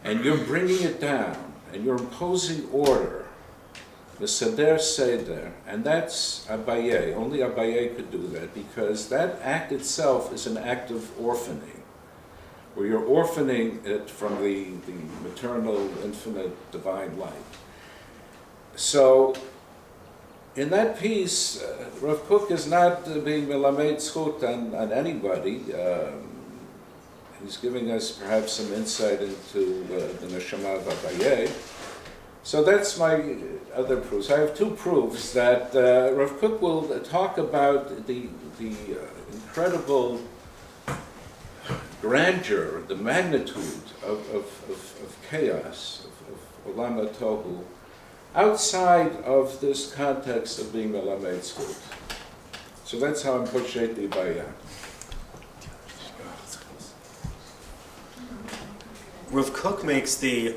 and you're bringing it down, and you're imposing order Mesader Seder, and that's Abaye. Only Abaye could do that, because that act itself is an act of orphaning, where you're orphaning it from the maternal, infinite, divine light. So, in that piece, Rav Kook is not being melamed zchut on anybody. He's giving us perhaps some insight into the neshama of Abaye. So that's my other proofs. I have two proofs that Rav Kook will talk about the incredible grandeur, the magnitude of chaos, of Olam HaTohu, outside of this context of being melamed zchut. So that's how I'm poshet the Baya. Rav Kook makes the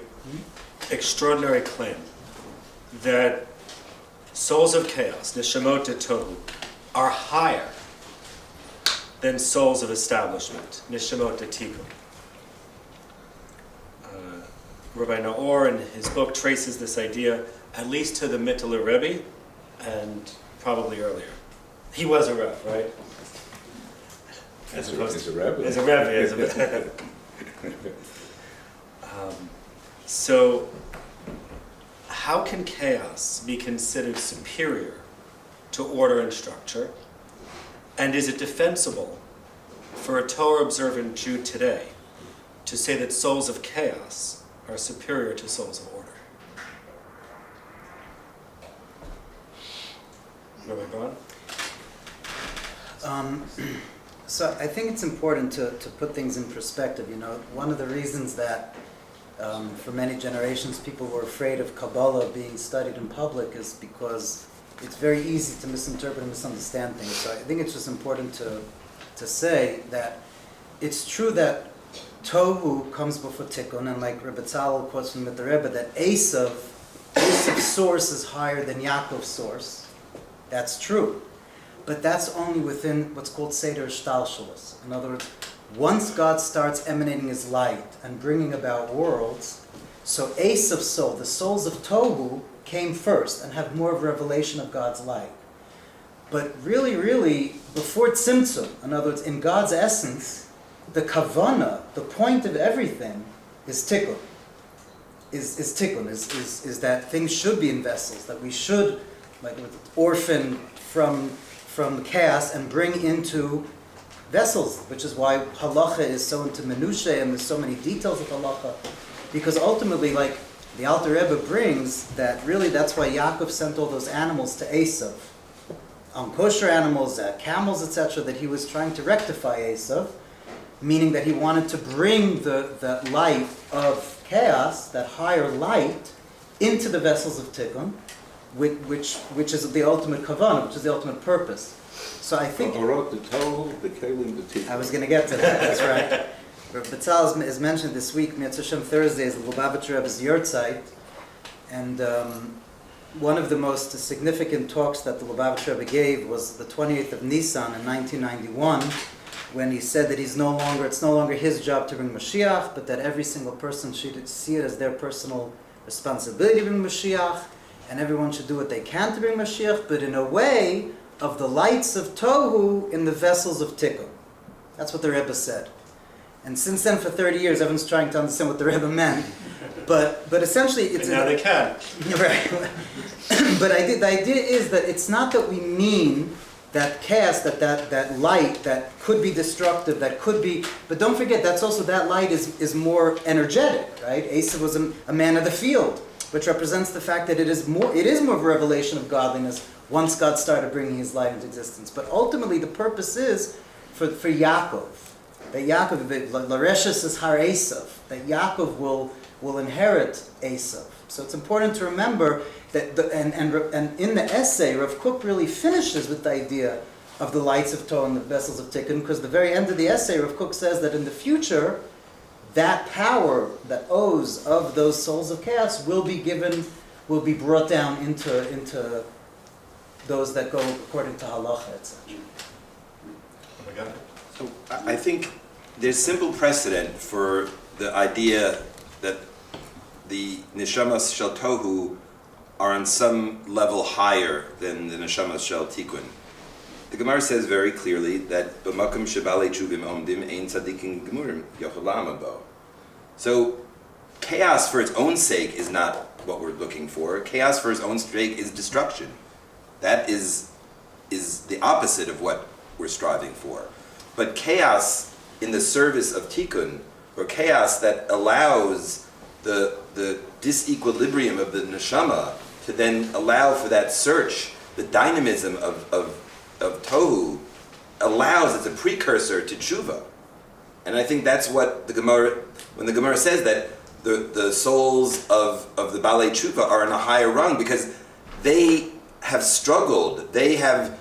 extraordinary claim that souls of chaos, neshamot tohu, are higher than souls of establishment, neshamot tikkun. Rabbi Naor in his book traces this idea at least to the Mittler Rebbe and probably earlier. He was a Rebbe, right? As a Rebbe. As a Rebbe. So, how can chaos be considered superior to order and structure? And is it defensible for a Torah-observant Jew today to say that souls of chaos are superior to souls of order? Rabbi Braun? So I think it's important to put things in perspective. You know, one of the reasons that for many generations people were afraid of Kabbalah being studied in public is because it's very easy to misinterpret and misunderstand things. So I think it's just important to say that it's true that Tohu comes before Tikkun, and like Rabbi Bezalel quotes from the Rebbe that Esav's source is higher than Yaakov's source. That's true. But that's only within what's called Seder Shtalshalos. In other words, once God starts emanating His light and bringing about worlds, so Esav's soul, the souls of Tohu, came first and have more of a revelation of God's light. But really, before Tzimtzum, in other words, in God's essence, the kavana, the point of everything, is tikkun. Is that things should be in vessels, that we should, like, orphan from chaos and bring into vessels, which is why halacha is so into minutiae and there's so many details of halacha, because ultimately, like the Alter Rebbe brings, that really that's why Yaakov sent all those animals to Esav, kosher animals, camels, etc., that he was trying to rectify Esav, meaning that he wanted to bring the light of chaos, that higher light, into the vessels of Tikkun, which is the ultimate kavanah, which is the ultimate purpose. So I think... Orot the Tohu, the Kelim, the Tikkun. I was going to get to that, that's right. Bezalel is mentioned this week, Mitzvah Shem Thursday, is the Lubavitcher Rebbe's Yurtzeit, and one of the most significant talks that the Lubavitcher Rebbe gave was the 28th of Nisan in 1991, when he said that it's no longer his job to bring Mashiach, but that every single person should see it as their personal responsibility to bring Mashiach, and everyone should do what they can to bring Mashiach, but in a way of the lights of Tohu in the vessels of Tikkun. That's what the Rebbe said. And since then, for 30 years, everyone's trying to understand what the Rebbe meant. But essentially, it's... And now they can. Right. But the idea is that it's not that we mean that chaos, that light that could be destructive, that could be... But don't forget, that's also, that light is more energetic, right? Esav was a man of the field, which represents the fact that it is more of a revelation of godliness once God started bringing His light into existence. But ultimately, the purpose is for Yaakov, that Yaakov, Lareshes is Har Esav, that Yaakov will inherit Esav. So it's important to remember that, and in the essay, Rav Kook really finishes with the idea of the lights of Torah and the vessels of Tikkun, because the very end of the essay, Rav Kook says that in the future, that power, that oz of those souls of chaos will be brought down into those that go according to halacha, etc. So I think there's simple precedent for the idea that the neshamas shel tohu are on some level higher than the Neshama Shel Tikkun. The Gemara says very clearly that b'makom shebalei tshuvim omdim ein tzadikim gemurim yochalam abo. So chaos for its own sake is not what we're looking for. Chaos for its own sake is destruction. That is the opposite of what we're striving for. But chaos in the service of tikkun, or chaos that allows the disequilibrium of the neshama to then allow for that search, the dynamism of tohu, allows, it's a precursor to tshuva. And I think that's what the Gemara, when the Gemara says that the souls of the Balei Tshuva are in a higher rung, because they have struggled, they have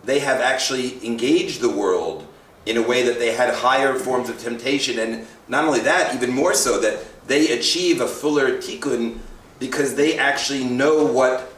actually engaged the world in a way that they had higher forms of temptation, and not only that, even more so, that they achieve a fuller tikkun because they actually know what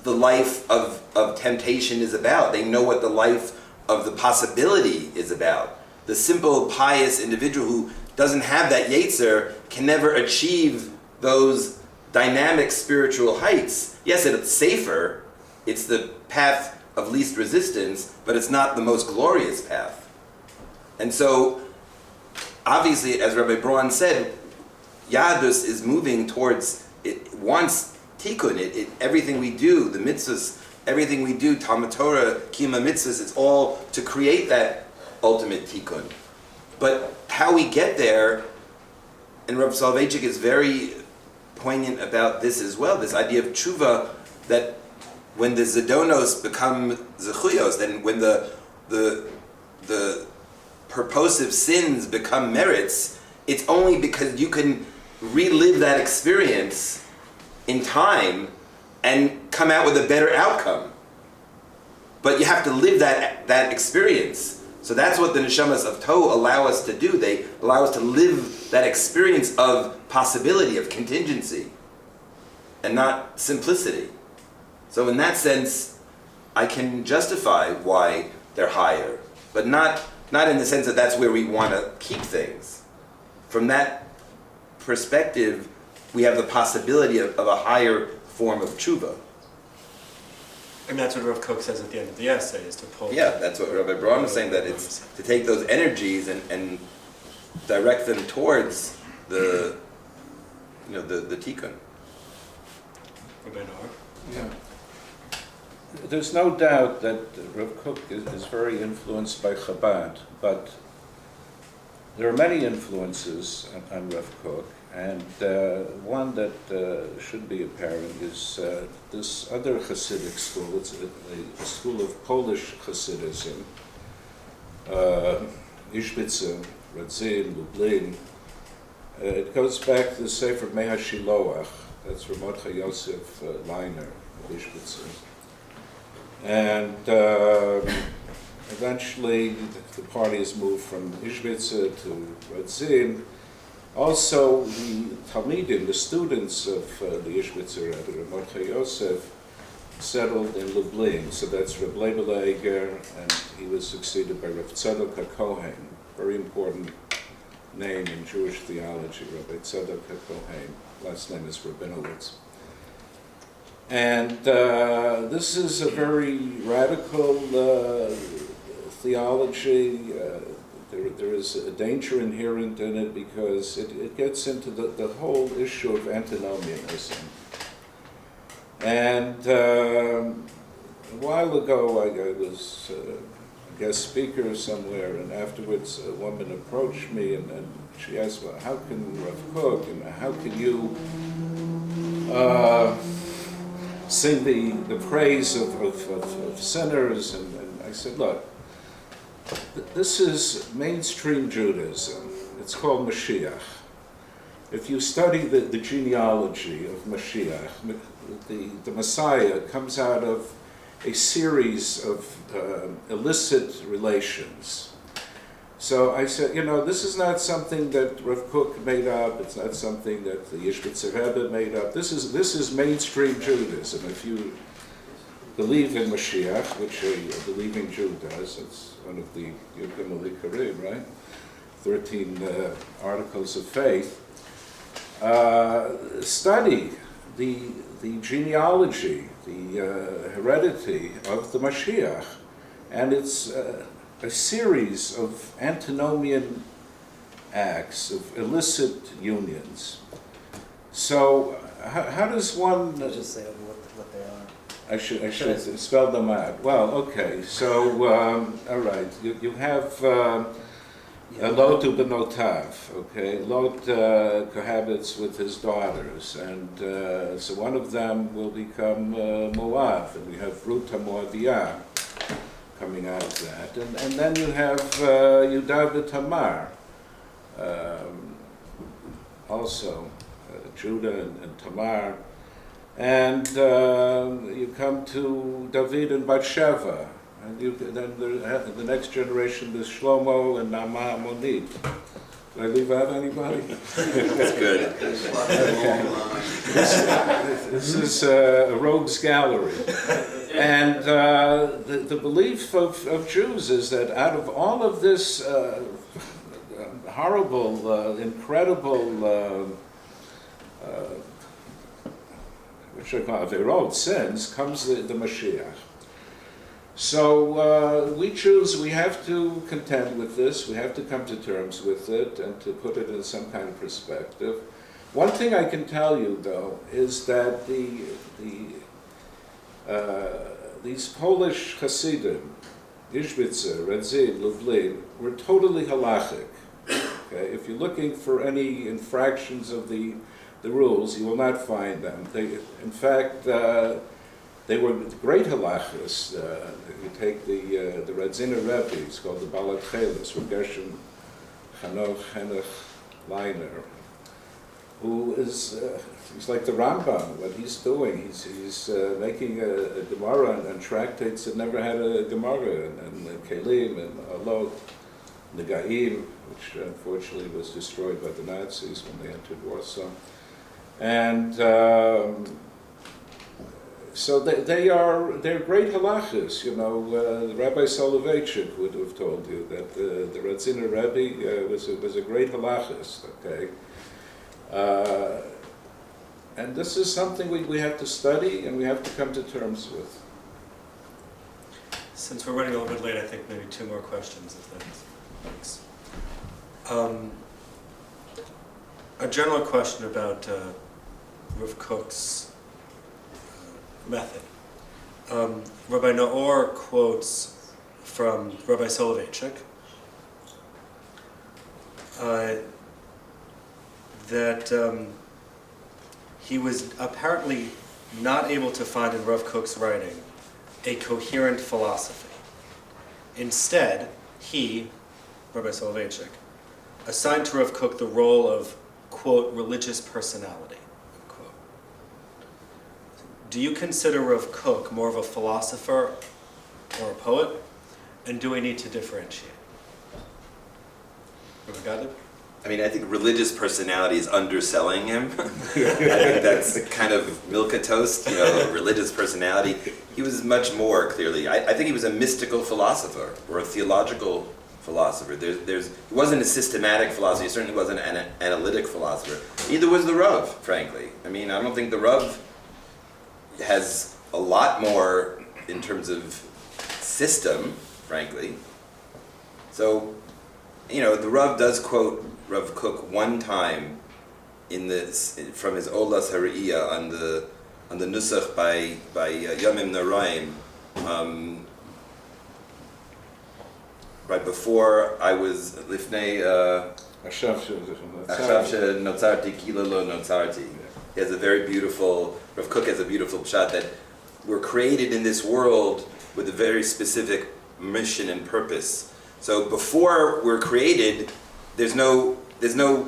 the life of temptation is about. They know what the life of the possibility is about. The simple, pious individual who doesn't have that yetzer can never achieve those dynamic spiritual heights. Yes, it's safer, it's the path of least resistance, but it's not the most glorious path. And so, obviously, as Rabbi Braun said, Yadus is moving towards, it wants tikkun, everything we do, the mitzvahs, everything we do, Talmud Torah, Kima mitzvahs, it's all to create that ultimate tikkun. But how we get there, and Rav Soloveitchik is very poignant about this as well, this idea of tshuva, that when the zedonos become zechuyos, then when the purposive sins become merits, it's only because you can relive that experience in time and come out with a better outcome. But you have to live that experience. So that's what the neshamas of Tohu allow us to do. They allow us to live that experience of possibility, of contingency, and not simplicity. So in that sense, I can justify why they're higher, but not in the sense that that's where we want to keep things. From that perspective, we have the possibility of a higher form of tshuva. And that's what Rav Kook says at the end of the essay, is to pull... Yeah, that's what Rabbi Braun was saying, that it's to take those energies and direct them towards the tikkun. Rabbi Naor? Yeah. There's no doubt that Rav Kook is very influenced by Chabad, but there are many influences on Rav Kook, and one that should be apparent is this other Hasidic school. It's a school of Polish Hasidism, Ishbitzer, Radzim, Lublin. It goes back to the Sefer Meha Shiloach. That's from Mordechai Yosef Leiner of Ishbitzer. And eventually the party has moved from Ishbitzer to Radzim. Also, the Talmidim, the students of the Ishbitzer Rebbe, Mordechai Yosef, settled in Lublin. So that's Reb Leibel Eger, and he was succeeded by Rav Tzadok HaKohen, very important name in Jewish theology, Rabbi Tzadok HaKohen. Last name is Rabinowitz. And this is a very radical theology. There is a danger inherent in it because it gets into the whole issue of antinomianism. And a while ago, I was a guest speaker somewhere, and afterwards a woman approached me and she asked, well, how can Rav Kook, and how can you sing the praise of sinners? And I said, look, this is mainstream Judaism. It's called Mashiach. If you study the genealogy of Mashiach, the Messiah comes out of a series of illicit relations. So I said, this is not something that Rav Kook made up. It's not something that the Ishbitzer Rebbe made up. This is mainstream Judaism. If you believe in Mashiach, which a believing Jew does, it's one of the Yud Gimel Ikarim, right? 13 articles of faith. Study the genealogy, the heredity of the Mashiach, and it's a series of antinomian acts, of illicit unions. So how does one... Just say what they are. I should spell them out. Well, okay, so, all right, you have Lot Ubenotav, okay? Lot cohabits with his daughters, and so one of them will become Moab, and we have Ruth HaMoabiyah coming out of that. And then you have Yudah and Tamar, also Judah and Tamar. And you come to David and Bathsheba, and then the next generation is Shlomo and Naamah Ammonit. Did I leave out anybody? That's good. This is a rogues gallery. And the belief of Jews is that out of all of this horrible, incredible, which I call Averot, sins, comes the Mashiach. So we Jews, we have to contend with this, we have to come to terms with it, and to put it in some kind of perspective. One thing I can tell you, though, is that these Polish Hasidim, Ishbitzer, Radzin, Lublin, were totally halachic. Okay? If you're looking for any infractions of the rules, you will not find them. In fact, they were great halachas. You take the Radziner Rebbe, it's called the Balat Chelis, Gershom Chanoch Henoch Leiner, who is, he's like the Rambam, what he's doing. He's making a Gemara and tractates that never had a Gemara, and Kelim and Alot, Negaim, which unfortunately was destroyed by the Nazis when they entered Warsaw. And so they're great halachas, you know. Rabbi Soloveitchik would have told you that the Radziner Rebbe was a great halachist, okay? And this is something we have to study and we have to come to terms with. Since we're running a little bit late, I think maybe two more questions, if that's thanks. A general question about Rav Kook's method. Rabbi Naor quotes from Rabbi Soloveitchik that he was apparently not able to find in Rav Kook's writing a coherent philosophy. Instead, he, Rabbi Soloveitchik, assigned to Rav Kook the role of, quote, religious personality, unquote. Do you consider Rav Kook more of a philosopher or a poet? And do we need to differentiate? Rabbi Gottlieb? I mean, I think religious personality is underselling him. I think that's kind of milquetoast, you know, religious personality. He was much more, clearly. I think he was a mystical philosopher or a theological philosopher. He wasn't a systematic philosopher. He certainly wasn't an analytic philosopher. Neither was the Rav, frankly. I mean, I don't think the Rav has a lot more in terms of system, frankly. So, you know, the Rav does quote Rav Kook one time from his Olas Hariyah on the Nusach by Yomim Noraim, right before I was Lifnei Achshav Notzarti Kila Lo Notzarti. He has a very beautiful, Rav Kook has a beautiful shot that we're created in this world with a very specific mission and purpose. So before we're created, there's no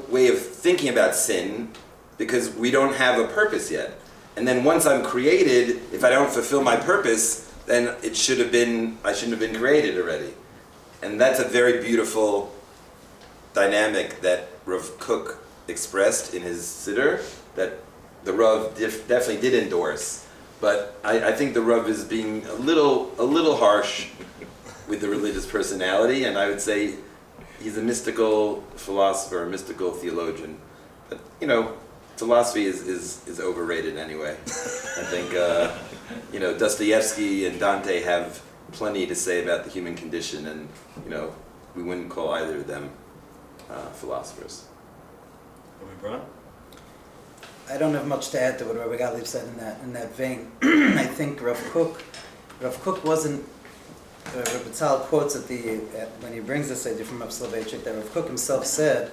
way of thinking about sin because we don't have a purpose yet. And then once I'm created, if I don't fulfill my purpose, then I shouldn't have been created already. And that's a very beautiful dynamic that Rav Kook expressed in his Siddur that the Rav definitely did endorse. But I think the Rav is being a little harsh with the religious personality, and I would say he's a mystical philosopher, a mystical theologian. But, you know, philosophy is overrated anyway. I think Dostoevsky and Dante have plenty to say about the human condition, and we wouldn't call either of them philosophers. Rabbi Braun? I don't have much to add to what Rabbi Gottlieb said in that vein. I think Rav Kook wasn't. Rabbi Bezalel quotes when he brings this idea from Rav Soloveitchik that Rav Kook himself said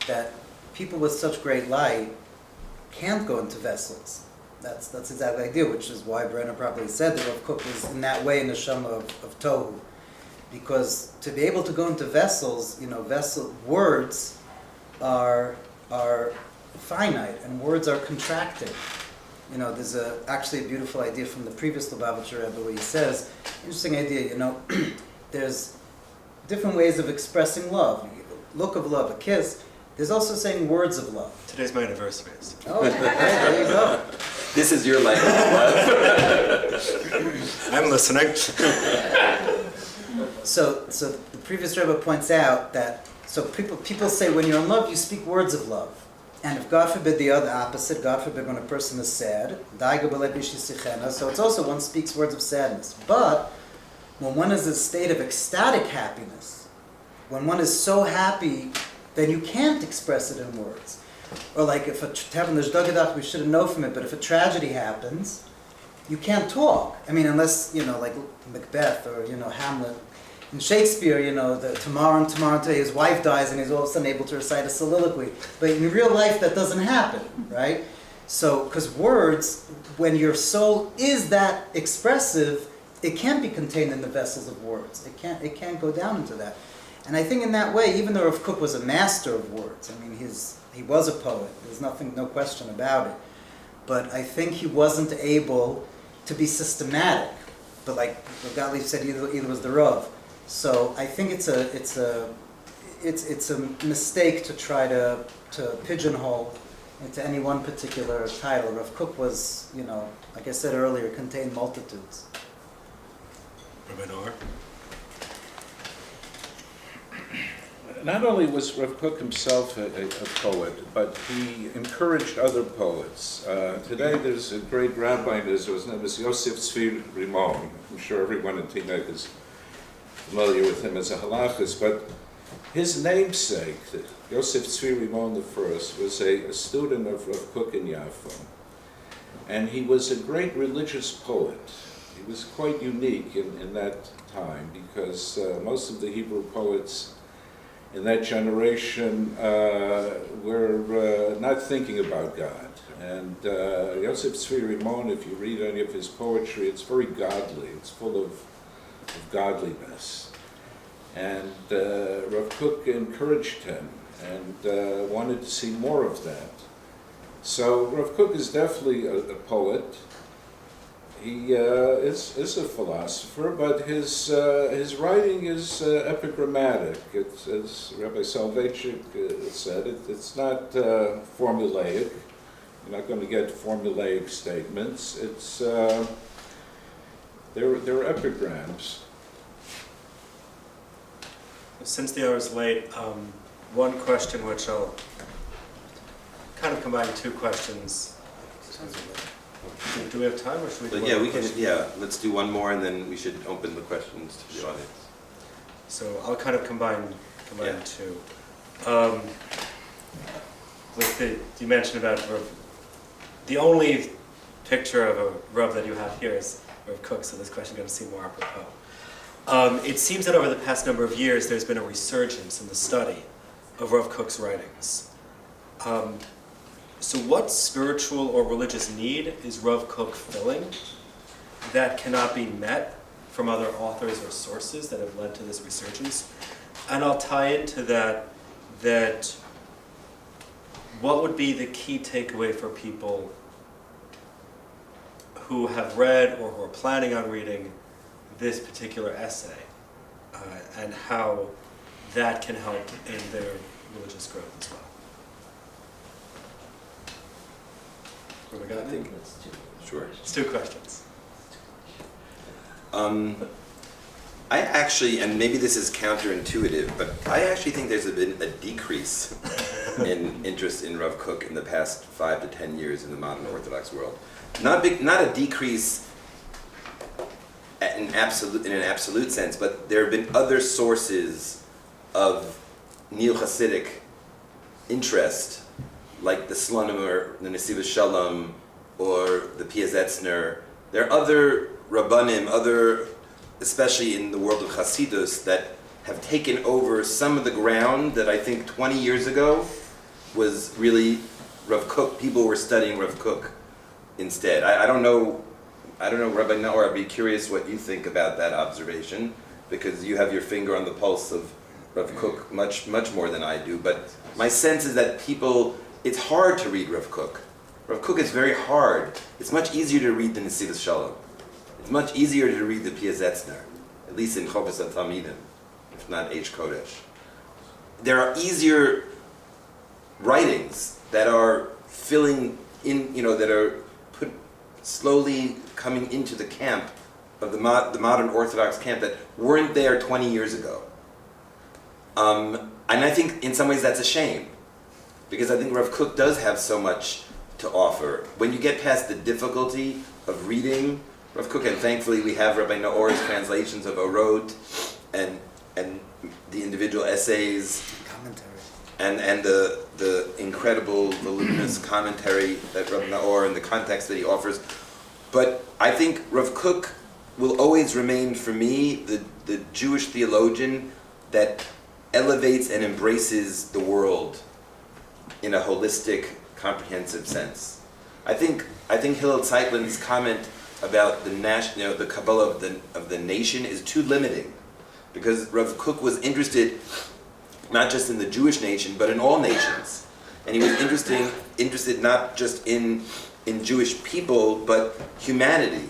that people with such great light can't go into vessels. That's exactly the idea, which is why Brenner probably said that Rav Kook was in that way in the Neshama of Tohu. Because to be able to go into vessels, words are finite and words are contracted. There's actually a beautiful idea from the previous Lubavitcher Rebbe where he says, interesting idea, there's different ways of expressing love. Look of love, a kiss. There's also saying words of love. Today's my anniversary. Oh, okay, there you go. This is your language of love. I'm listening. So the previous Rebbe points out that people say when you're in love, you speak words of love. And if God forbid the other opposite, God forbid when a person is sad, so it's also one speaks words of sadness. But when one is in a state of ecstatic happiness, when one is so happy, then you can't express it in words. Or like if we should have known from it, but if a tragedy happens, you can't talk. I mean, unless, like Macbeth or, Hamlet. In Shakespeare, tomorrow today, his wife dies and he's all of a sudden able to recite a soliloquy. But in real life, that doesn't happen, right? So, because words, when your soul is that expressive, it can't be contained in the vessels of words. It can't go down into that. And I think in that way, even though Rav Kook was a master of words, I mean, he was a poet. There's no question about it. But I think he wasn't able to be systematic. But like Gottlieb said, either was the Rav. So I think it's a mistake to try to pigeonhole into any one particular title. Rav Kook was, like I said earlier, contained multitudes. Rabbi Naor? Not only was Rav Kook himself a poet, but he encouraged other poets. Today there's a great rabbi in Israel, his name is Yosef Tzvi Rimon. I'm sure everyone in Teaneck is familiar with him as a halachist, but his namesake, Yosef Tzvi Rimon I, was a student of Rav Kook in Yafo. And he was a great religious poet. He was quite unique in that time because most of the Hebrew poets in that generation were not thinking about God. And Yosef Tzvi Rimon, if you read any of his poetry, it's very godly. It's full of godliness. And Rav Kook encouraged him and wanted to see more of that. So Rav Kook is definitely a poet. He is a philosopher, but his writing is epigrammatic. It's, as Rabbi Soloveitchik said, it's not formulaic. You're not going to get formulaic statements. It's they're epigrams. Since the hour is late, one question which I'll kind of combine two questions. Do we have time, or should we do we can. Yeah, let's do one more, and then we should open the questions to the audience. So I'll kind of combine two. You mentioned about the only picture of a Rav that you have here is Rav Kook, so this question is going to seem more apropos. It seems that over the past number of years, there's been a resurgence in the study of Rav Kook's writings. So what spiritual or religious need is Rav Kook filling that cannot be met from other authors or sources that have led to this resurgence? And I'll tie into that what would be the key takeaway for people who have read or who are planning on reading this particular essay, and how that can help in their religious growth as well. I think it's sure. It's two questions. I actually, and maybe this is counterintuitive, but I actually think there's been a decrease in interest in Rav Kook in the past 5 to 10 years in the modern Orthodox world. Not a decrease in an absolute sense, but there have been other sources of neo-Hasidic interest, like the Slonim or the Nesiv Shalom or the Piazetzner. There are other Rabbanim, especially in the world of Hasidus, that have taken over some of the ground that I think 20 years ago was really Rav Kook. People were studying Rav Kook instead. I don't know, Rabbi Naor, I'd be curious what you think about that observation, because you have your finger on the pulse of Rav Kook much more than I do. But my sense is that it's hard to read Rav Kook. Rav Kook is very hard. It's much easier to read the Nesivos Shalom. It's much easier to read the Piazetzner, at least in Chovis HaTalmidim, if not H. Kodesh. There are easier writings that are filling in, that are slowly coming into the camp of the modern Orthodox camp that weren't there 20 years ago. And I think in some ways that's a shame, because I think Rav Kook does have so much to offer. When you get past the difficulty of reading Rav Kook, and thankfully we have Rabbi Naor's translations of Orot and the individual essays, Commentary. and the incredible voluminous commentary that Rabbi Naor and the context that he offers. But I think Rav Kook will always remain for me the Jewish theologian that elevates and embraces the world in a holistic, comprehensive sense. I think Hillel Zeitlin's comment about the Kabbalah of the nation is too limiting, because Rav Kook was interested not just in the Jewish nation, but in all nations. And he was interested not just in Jewish people, but humanity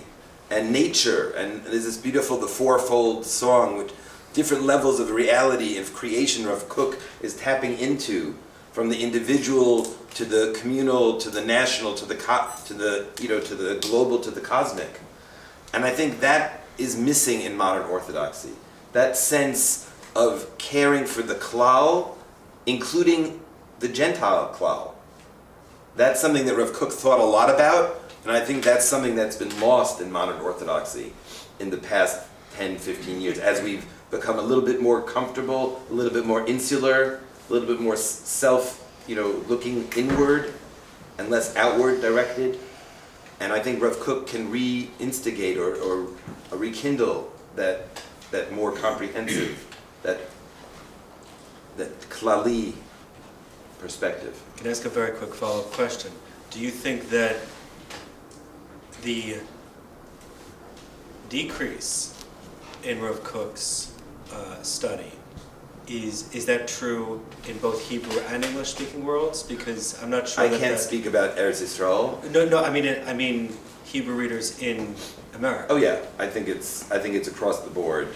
and nature. And there's this beautiful, the fourfold song, which different levels of reality of creation Rav Kook is tapping into, from the individual to the communal to the national to the global to the cosmic. And I think that is missing in modern Orthodoxy. That sense of caring for the klal, including the Gentile klal. That's something that Rav Kook thought a lot about, and I think that's something that's been lost in modern Orthodoxy in the past 10, 15 years, as we've become a little bit more comfortable, a little bit more insular, a little bit more looking inward and less outward directed. And I think Rav Kook can reinstigate or rekindle that more comprehensive, that klali perspective. Can I ask a very quick follow-up question? Do you think that the decrease in Rav Kook's study is that true in both Hebrew and English-speaking worlds? Because I'm not sure. I can't speak about Eretz Yisrael. No. I mean Hebrew readers in America. Oh yeah, I think it's across the board,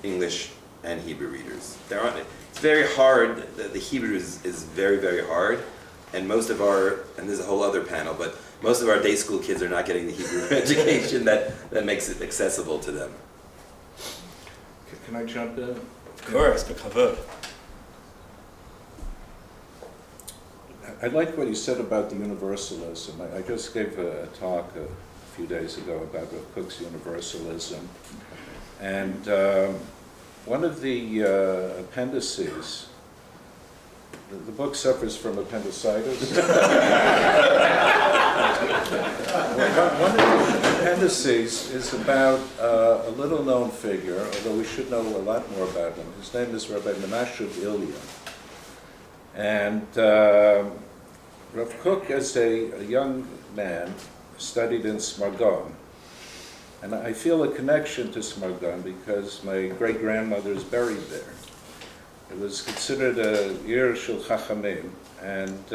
English and Hebrew readers. It's very hard. The Hebrew is very, very hard, and most of and there's a whole other panel, but most of our day school kids are not getting the Hebrew education that makes it accessible to them. Can I jump in? Of course, b'kavod. I like what he said about the universalism. I just gave a talk a few days ago about Rav Kook's universalism. And one of the appendices, the book suffers from appendicitis. One of the appendices is about a little-known figure, although we should know a lot more about him. His name is Rabbi Menashe of Ilya. And Rav Kook, as a young man, studied in Smargon. And I feel a connection to Smargon because my great-grandmother is buried there. It was considered a Ir Shel Chachamim. And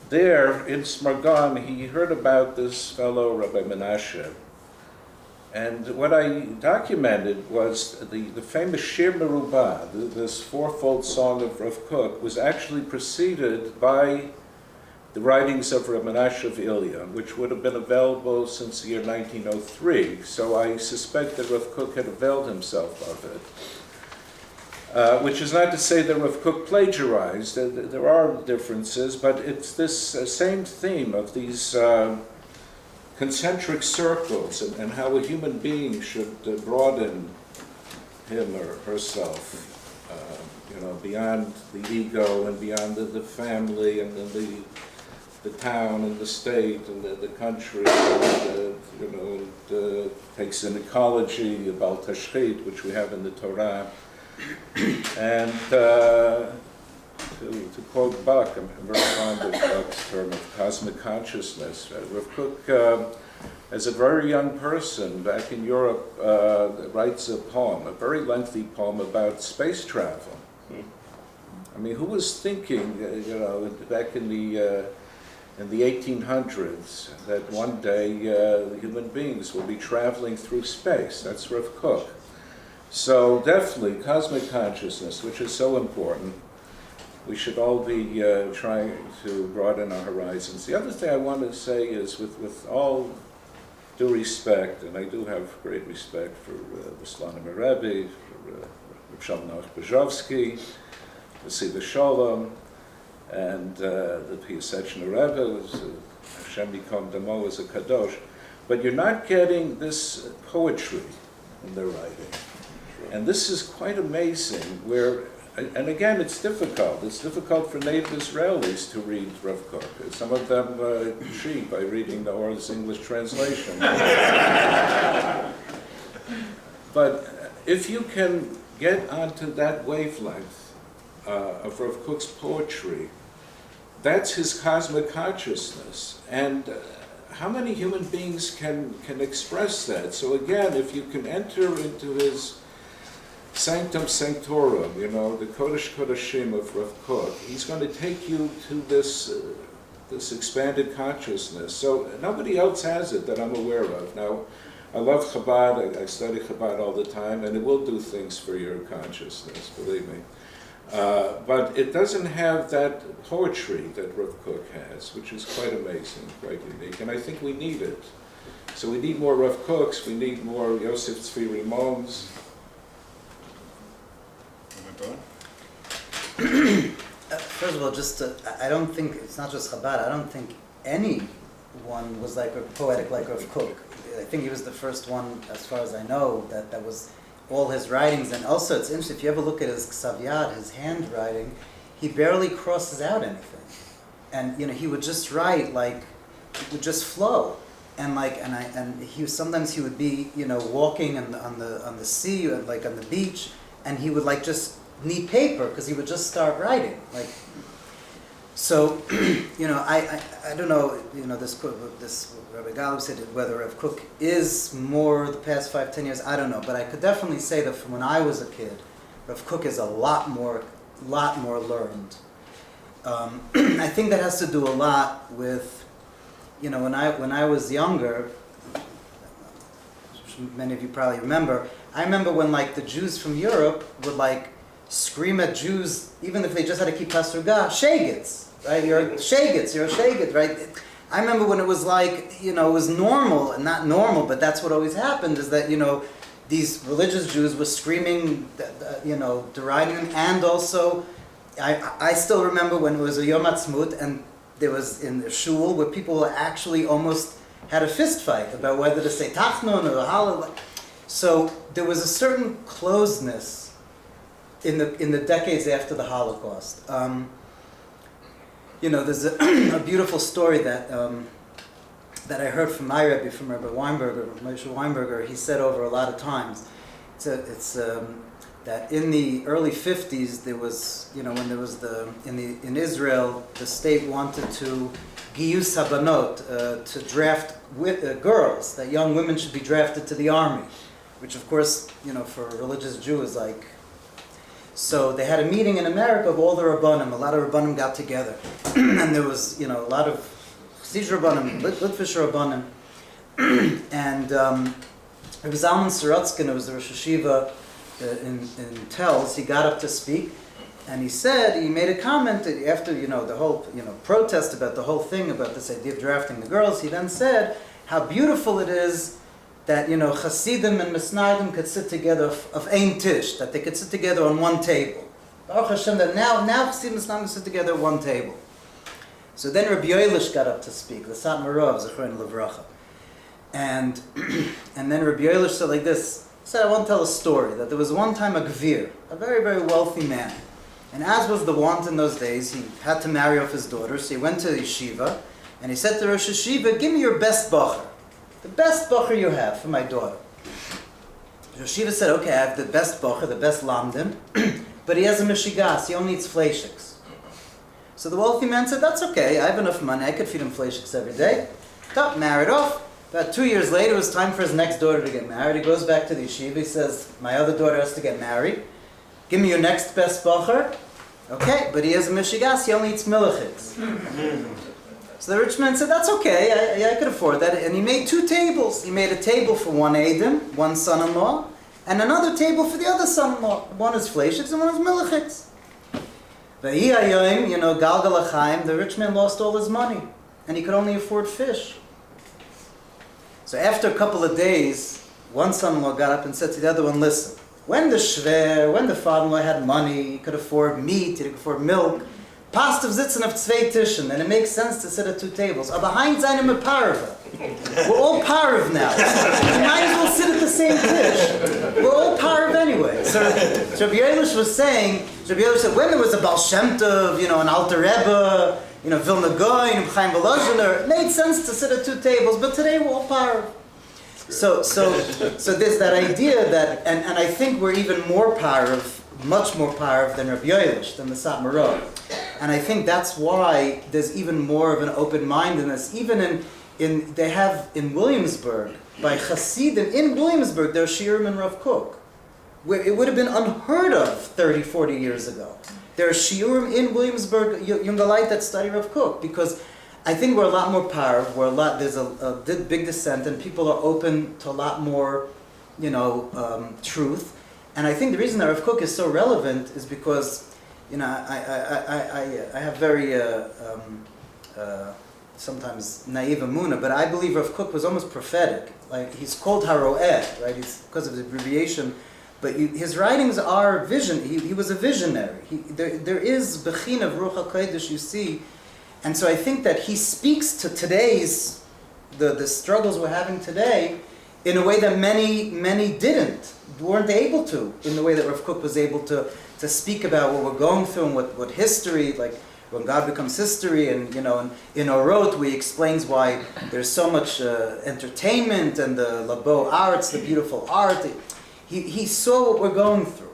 there, in Smargon, he heard about this fellow, Rabbi Menashe. And what I documented was the famous Shir Merubah, this fourfold song of Rav Kook, was actually preceded by the writings of Rabbi Menashe of Ilya, which would have been available since the year 1903. So I suspect that Rav Kook had availed himself of it. Which is not to say that Rav Kook plagiarized. There are differences, but it's this same theme of these concentric circles and how a human being should broaden him or herself, beyond the ego and beyond the family and then the town and the state and the country, and takes an ecology about tashchit, which we have in the Torah. And to quote Bach, I'm very fond of Bach's term of cosmic consciousness. Rav Kook, as a very young person back in Europe, writes a poem, a very lengthy poem about space travel. I mean, who was thinking, back in the 1800s, that one day human beings will be traveling through space? That's Rav Kook. So definitely, cosmic consciousness, which is so important. We should all be trying to broaden our horizons. The other thing I want to say is, with all due respect, and I do have great respect for the Slonim Rabbi, for Shalom Bezhovsky, the Siva Shalom, and the Piaseczny Rebbe, Hashem Yikom Damo is a Kadosh. But you're not getting this poetry in their writing. And this is quite amazing, where, and again, it's difficult. It's difficult for native Israelis to read Rav Kook. Some of them cheat by reading Naor's English translation. But if you can get onto that wavelength of Rav Kook's poetry, that's his cosmic consciousness. And how many human beings can express that? So again, if you can enter into his Sanctum Sanctorum, the Kodesh Kodeshim of Rav Kook, he's going to take you to this expanded consciousness. So nobody else has it that I'm aware of. Now, I love Chabad, I study Chabad all the time, and it will do things for your consciousness, believe me. But it doesn't have that poetry that Rav Kook has, which is quite amazing, quite unique, and I think we need it. So we need more Rav Kooks, we need more Yosef Tzvi Rimoms. First of all, I don't think, it's not just Chabad, I don't think anyone was like a poetic like Rav Kook. I think he was the first one, as far as I know, that was all his writings. And also, it's interesting, if you ever look at his Ksav Yad, his handwriting, he barely crosses out anything. And, he would just write, it would just flow. And sometimes he would be, walking on the sea, or on the beach, and he would just need paper, because he would just start writing. So, I don't know, this Rabbi Gottlieb said whether Rav Kook is more the past 5-10 years, I don't know. But I could definitely say that from when I was a kid, Rav Kook is a lot more learned. I think that has to do a lot with, when I was younger, which many of you probably remember, I remember when the Jews from Europe would scream at Jews, even if they just had to keep Pasruga, Shegitz, right? You're a Shegitz, right? I remember when it was it was normal, and not normal, but that's what always happened, is that, these religious Jews were screaming, deriding them, and also, I still remember when it was a Yom Ha'atzmaut, and there was in the shul where people actually almost had a fist fight about whether to say Tachnun or Halal. So there was a certain closeness in the decades after the Holocaust. There's a beautiful story that I heard from my Rabbi, from Rabbi Weinberger, Moshe Weinberger. He said over a lot of times, it's that in the early 50s there was, when there was in Israel, the state wanted to giyus habanot, to draft girls, that young women should be drafted to the army, which of course, for a religious Jew is So they had a meeting in America of all the Rabbanim. A lot of Rabbanim got together. And there was, a lot of Chassidus Rabbanim, Litvish Rabbanim. And Rabbi Zalman Sorotzkin, who was the Rosh Hashiva in Telz, he got up to speak. And he made a comment after, the whole, protest about the whole thing, about this idea of drafting the girls. He then said how beautiful it is that, Hasidim and Misnaidim could sit together of ein tish, that they could sit together on one table. Baruch Hashem, that now Hasidim and Misnaidim sit together at one table. So then Rabbi Yoelish got up to speak, the Satmarov, Zechron Levracha. And then Rabbi Yoelish said like this, he said, I want to tell a story, that there was one time a gvir, a very, very wealthy man. And as was the wont in those days, he had to marry off his daughter, so he went to the yeshiva, and he said to Rosh Yeshiva, give me your best bacher, the best bacher you have for my daughter. Rosh Yeshiva said, okay, I have the best bacher, the best lamdan, but he has a mishigas, he only eats fleishiks. So the wealthy man said, that's okay, I have enough money, I could feed him fleishiks every day. Got married off. About 2 years later, it was time for his next daughter to get married. He goes back to the yeshiva, he says, my other daughter has to get married. Give me your next best bacher. Okay, but he has a mishigas, he only eats milachits. So the rich man said, that's okay, I could afford that. And he made 2 tables. He made a table for one Adam, one son-in-law, and another table for the other son-in-law. One is fleishiks and one is milachits. V'hi hayoim, Galgal Achaim, the rich man lost all his money, and he could only afford fish. So after a couple of days, one son-in-law got up and said to the other one, listen, when the father-in-law had money, he could afford meat, he could afford milk, passt auf sitzen auf 2 Tischen, and it makes sense to sit at 2 tables. Aber behind seinem parva. We're all parv now. We might as well sit at the same dish. We're all parv anyway. So Rabbi Yoelish was saying, Rabbi Yoelish said, when there was a Baal Shem Tov, an Alter Rebbe, Vilna Gaon, Chaim Volozhiner, it made sense to sit at 2 tables, but today we're all parv. So there's that idea that, and I think we're even more parv, much more parv than Rabbi Yoelish, than the Satmarov. And I think that's why there's even more of an open-mindedness. Even they have in Williamsburg, by Hasidim in Williamsburg, there's shiurim in Rav Kook, where it would have been unheard of 30, 40 years ago. There are shiurim in Williamsburg, Yungalite, that study Rav Kook, because I think we're a lot more parv, there's a big dissent, and people are open to a lot more, truth. And I think the reason that Rav Kook is so relevant is because, I have very sometimes naive emunah, but I believe Rav Kook was almost prophetic. Like, he's called Haroeh, right? It's because of the abbreviation. But his writings are vision. He was a visionary. There is bechin of Ruach HaKodesh, you see. And so I think that he speaks to today's, the struggles we're having today, in a way that many weren't able to, in the way that Rav Kook was able to speak about what we're going through and what history, like when God becomes history, and in Orot we explains why there's so much entertainment and the labo arts, the beautiful art. He saw what we're going through.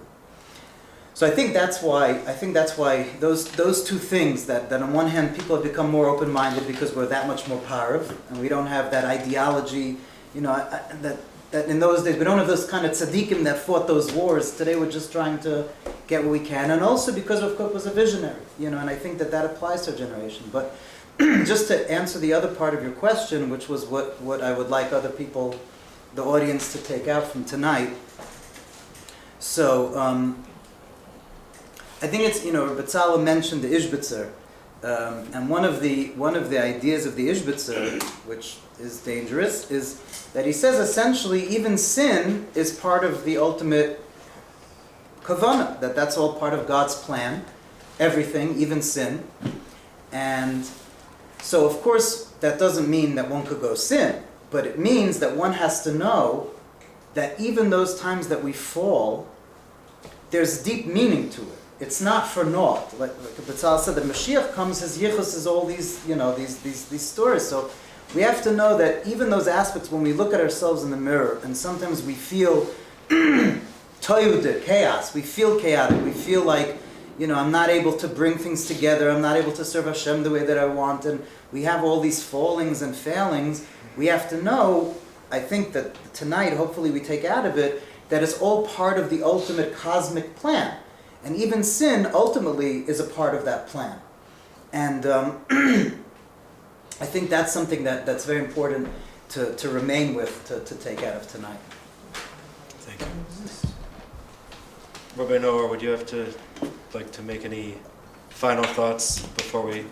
So I think that's why those 2 things, that on one hand people have become more open-minded because we're that much more parv, and we don't have that ideology, that in those days we don't have those kind of tzaddikim that fought those wars. Today we're just trying to get what we can, and also because Rav Kook was a visionary, and I think that applies to our generation. But just to answer the other part of your question, which was what I would like other people, the audience, to take out from tonight. So I think it's, Bezalel mentioned the Ishbitzer, and one of the ideas of the Ishbitzer, which is dangerous, is that he says essentially even sin is part of the ultimate kavanah, that's all part of God's plan, everything, even sin. And so of course that doesn't mean that one could go sin, but it means that one has to know that even those times that we fall, there's deep meaning to it. It's not for naught. Like Bezalel said, the Mashiach comes, his yichus is all these, these stories. So we have to know that even those aspects, when we look at ourselves in the mirror, and sometimes we feel toyude, chaos, we feel chaotic, we feel like, I'm not able to bring things together, I'm not able to serve Hashem the way that I want, and we have all these fallings and failings. We have to know, I think that tonight, hopefully we take out of it, that it's all part of the ultimate cosmic plan. And even sin, ultimately, is a part of that plan. And I think that's something that's very important to remain with, to take out of tonight. Thank you. Rabbi Naor, would you like to make any final thoughts before we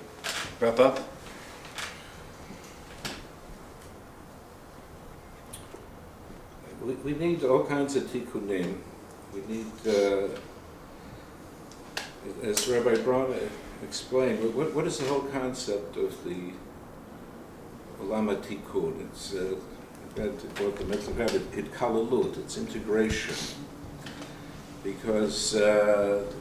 wrap up? we need all kinds of tikkunim. We need, as Rabbi Braun explained, what is the whole concept of the Olama Tikkun? It's what the Mitzvah Hitkalalut, it's integration. Because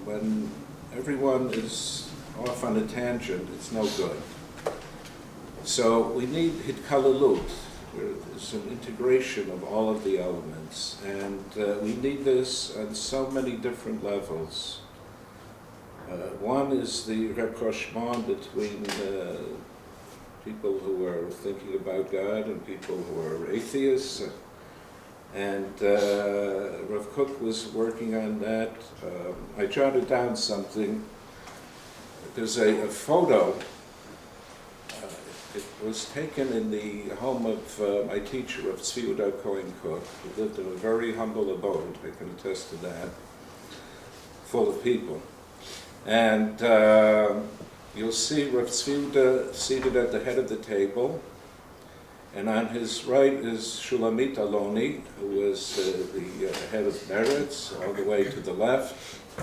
when everyone is off on a tangent, it's no good. So we need Hitkalalut. There's an integration of all of the elements, and we need this on so many different levels. One is the rapprochement between people who are thinking about God and people who are atheists, and Rav Kook was working on that. I jotted down something. There's a photo. It was taken in the home of my teacher, of Tzvi Kohen Kook, who lived in a very humble abode, I can attest to that, full of people. And you'll see Rav Tzvi seated at the head of the table, and on his right is Shulamit Aloni, who was the head of Meretz, all the way to the left. I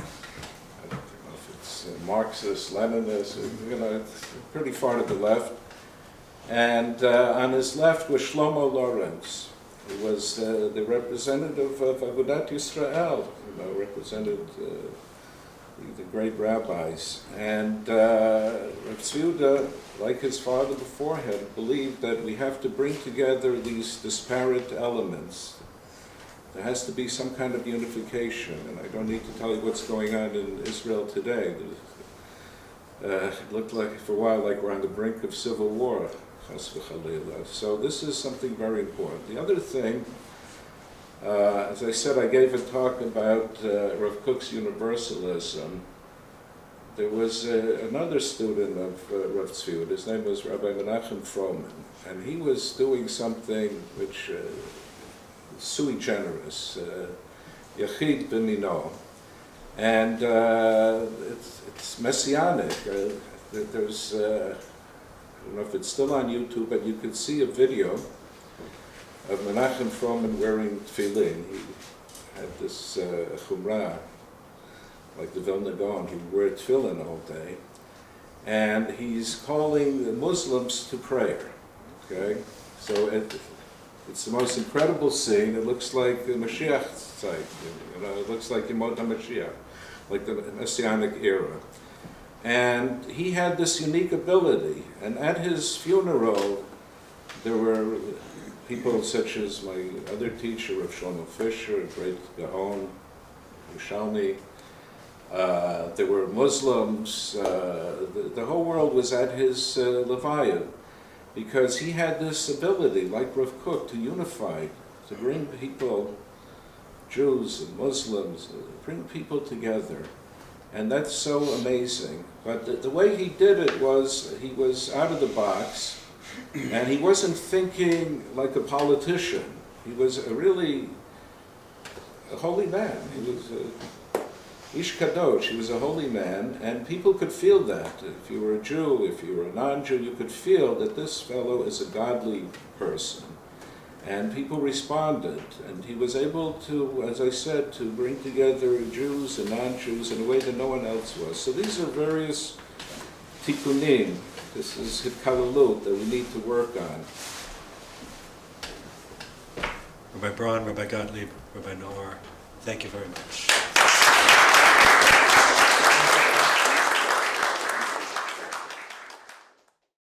don't know if it's Marxist, Leninist, it's pretty far to the left. And on his left was Shlomo Lawrence, who was the representative of Agudat Yisrael, represented the great rabbis. And Rav Tzvi, like his father before him, believed that we have to bring together these disparate elements. There has to be some kind of unification, and I don't need to tell you what's going on in Israel today. It looked like, for a while, like we're on the brink of civil war. So this is something very important. The other thing, as I said, I gave a talk about Rav Kook's universalism. There was another student of Rav Tzvi. His name was Rabbi Menachem Froman, and he was doing something which sui generis, yachid b'mino, and it's messianic. There's I don't know if it's still on YouTube, but you could see a video of Menachem Froman wearing tefillin. He had this chumrah, like the Vilna Gaon. He would wear tefillin all day. And he's calling the Muslims to prayer. Okay? So it's the most incredible scene. It looks like the Mashiach site. It looks like Yemot HaMashiach, like the Messianic era. And he had this unique ability. And at his funeral, there were people such as my other teacher, Rav Shlomo Fisher, a great Gaon, Yerushalmi. There were Muslims. The whole world was at his Levaya, because he had this ability, like Rav Kook, to unify, to bring people, Jews and Muslims, bring people together. And that's so amazing. But the way he did it was, he was out of the box, and he wasn't thinking like a politician. He was really a holy man. He was Ish Kadosh. He was a holy man, and people could feel that. If you were a Jew, if you were a non-Jew, you could feel that this fellow is a godly person. And people responded, and he was able to, as I said, to bring together Jews and non-Jews in a way that no one else was. So these are various tikkunim. This is hitkalalut that we need to work on. Rabbi Braun, Rabbi Gottlieb, Rabbi Naor, thank you very much.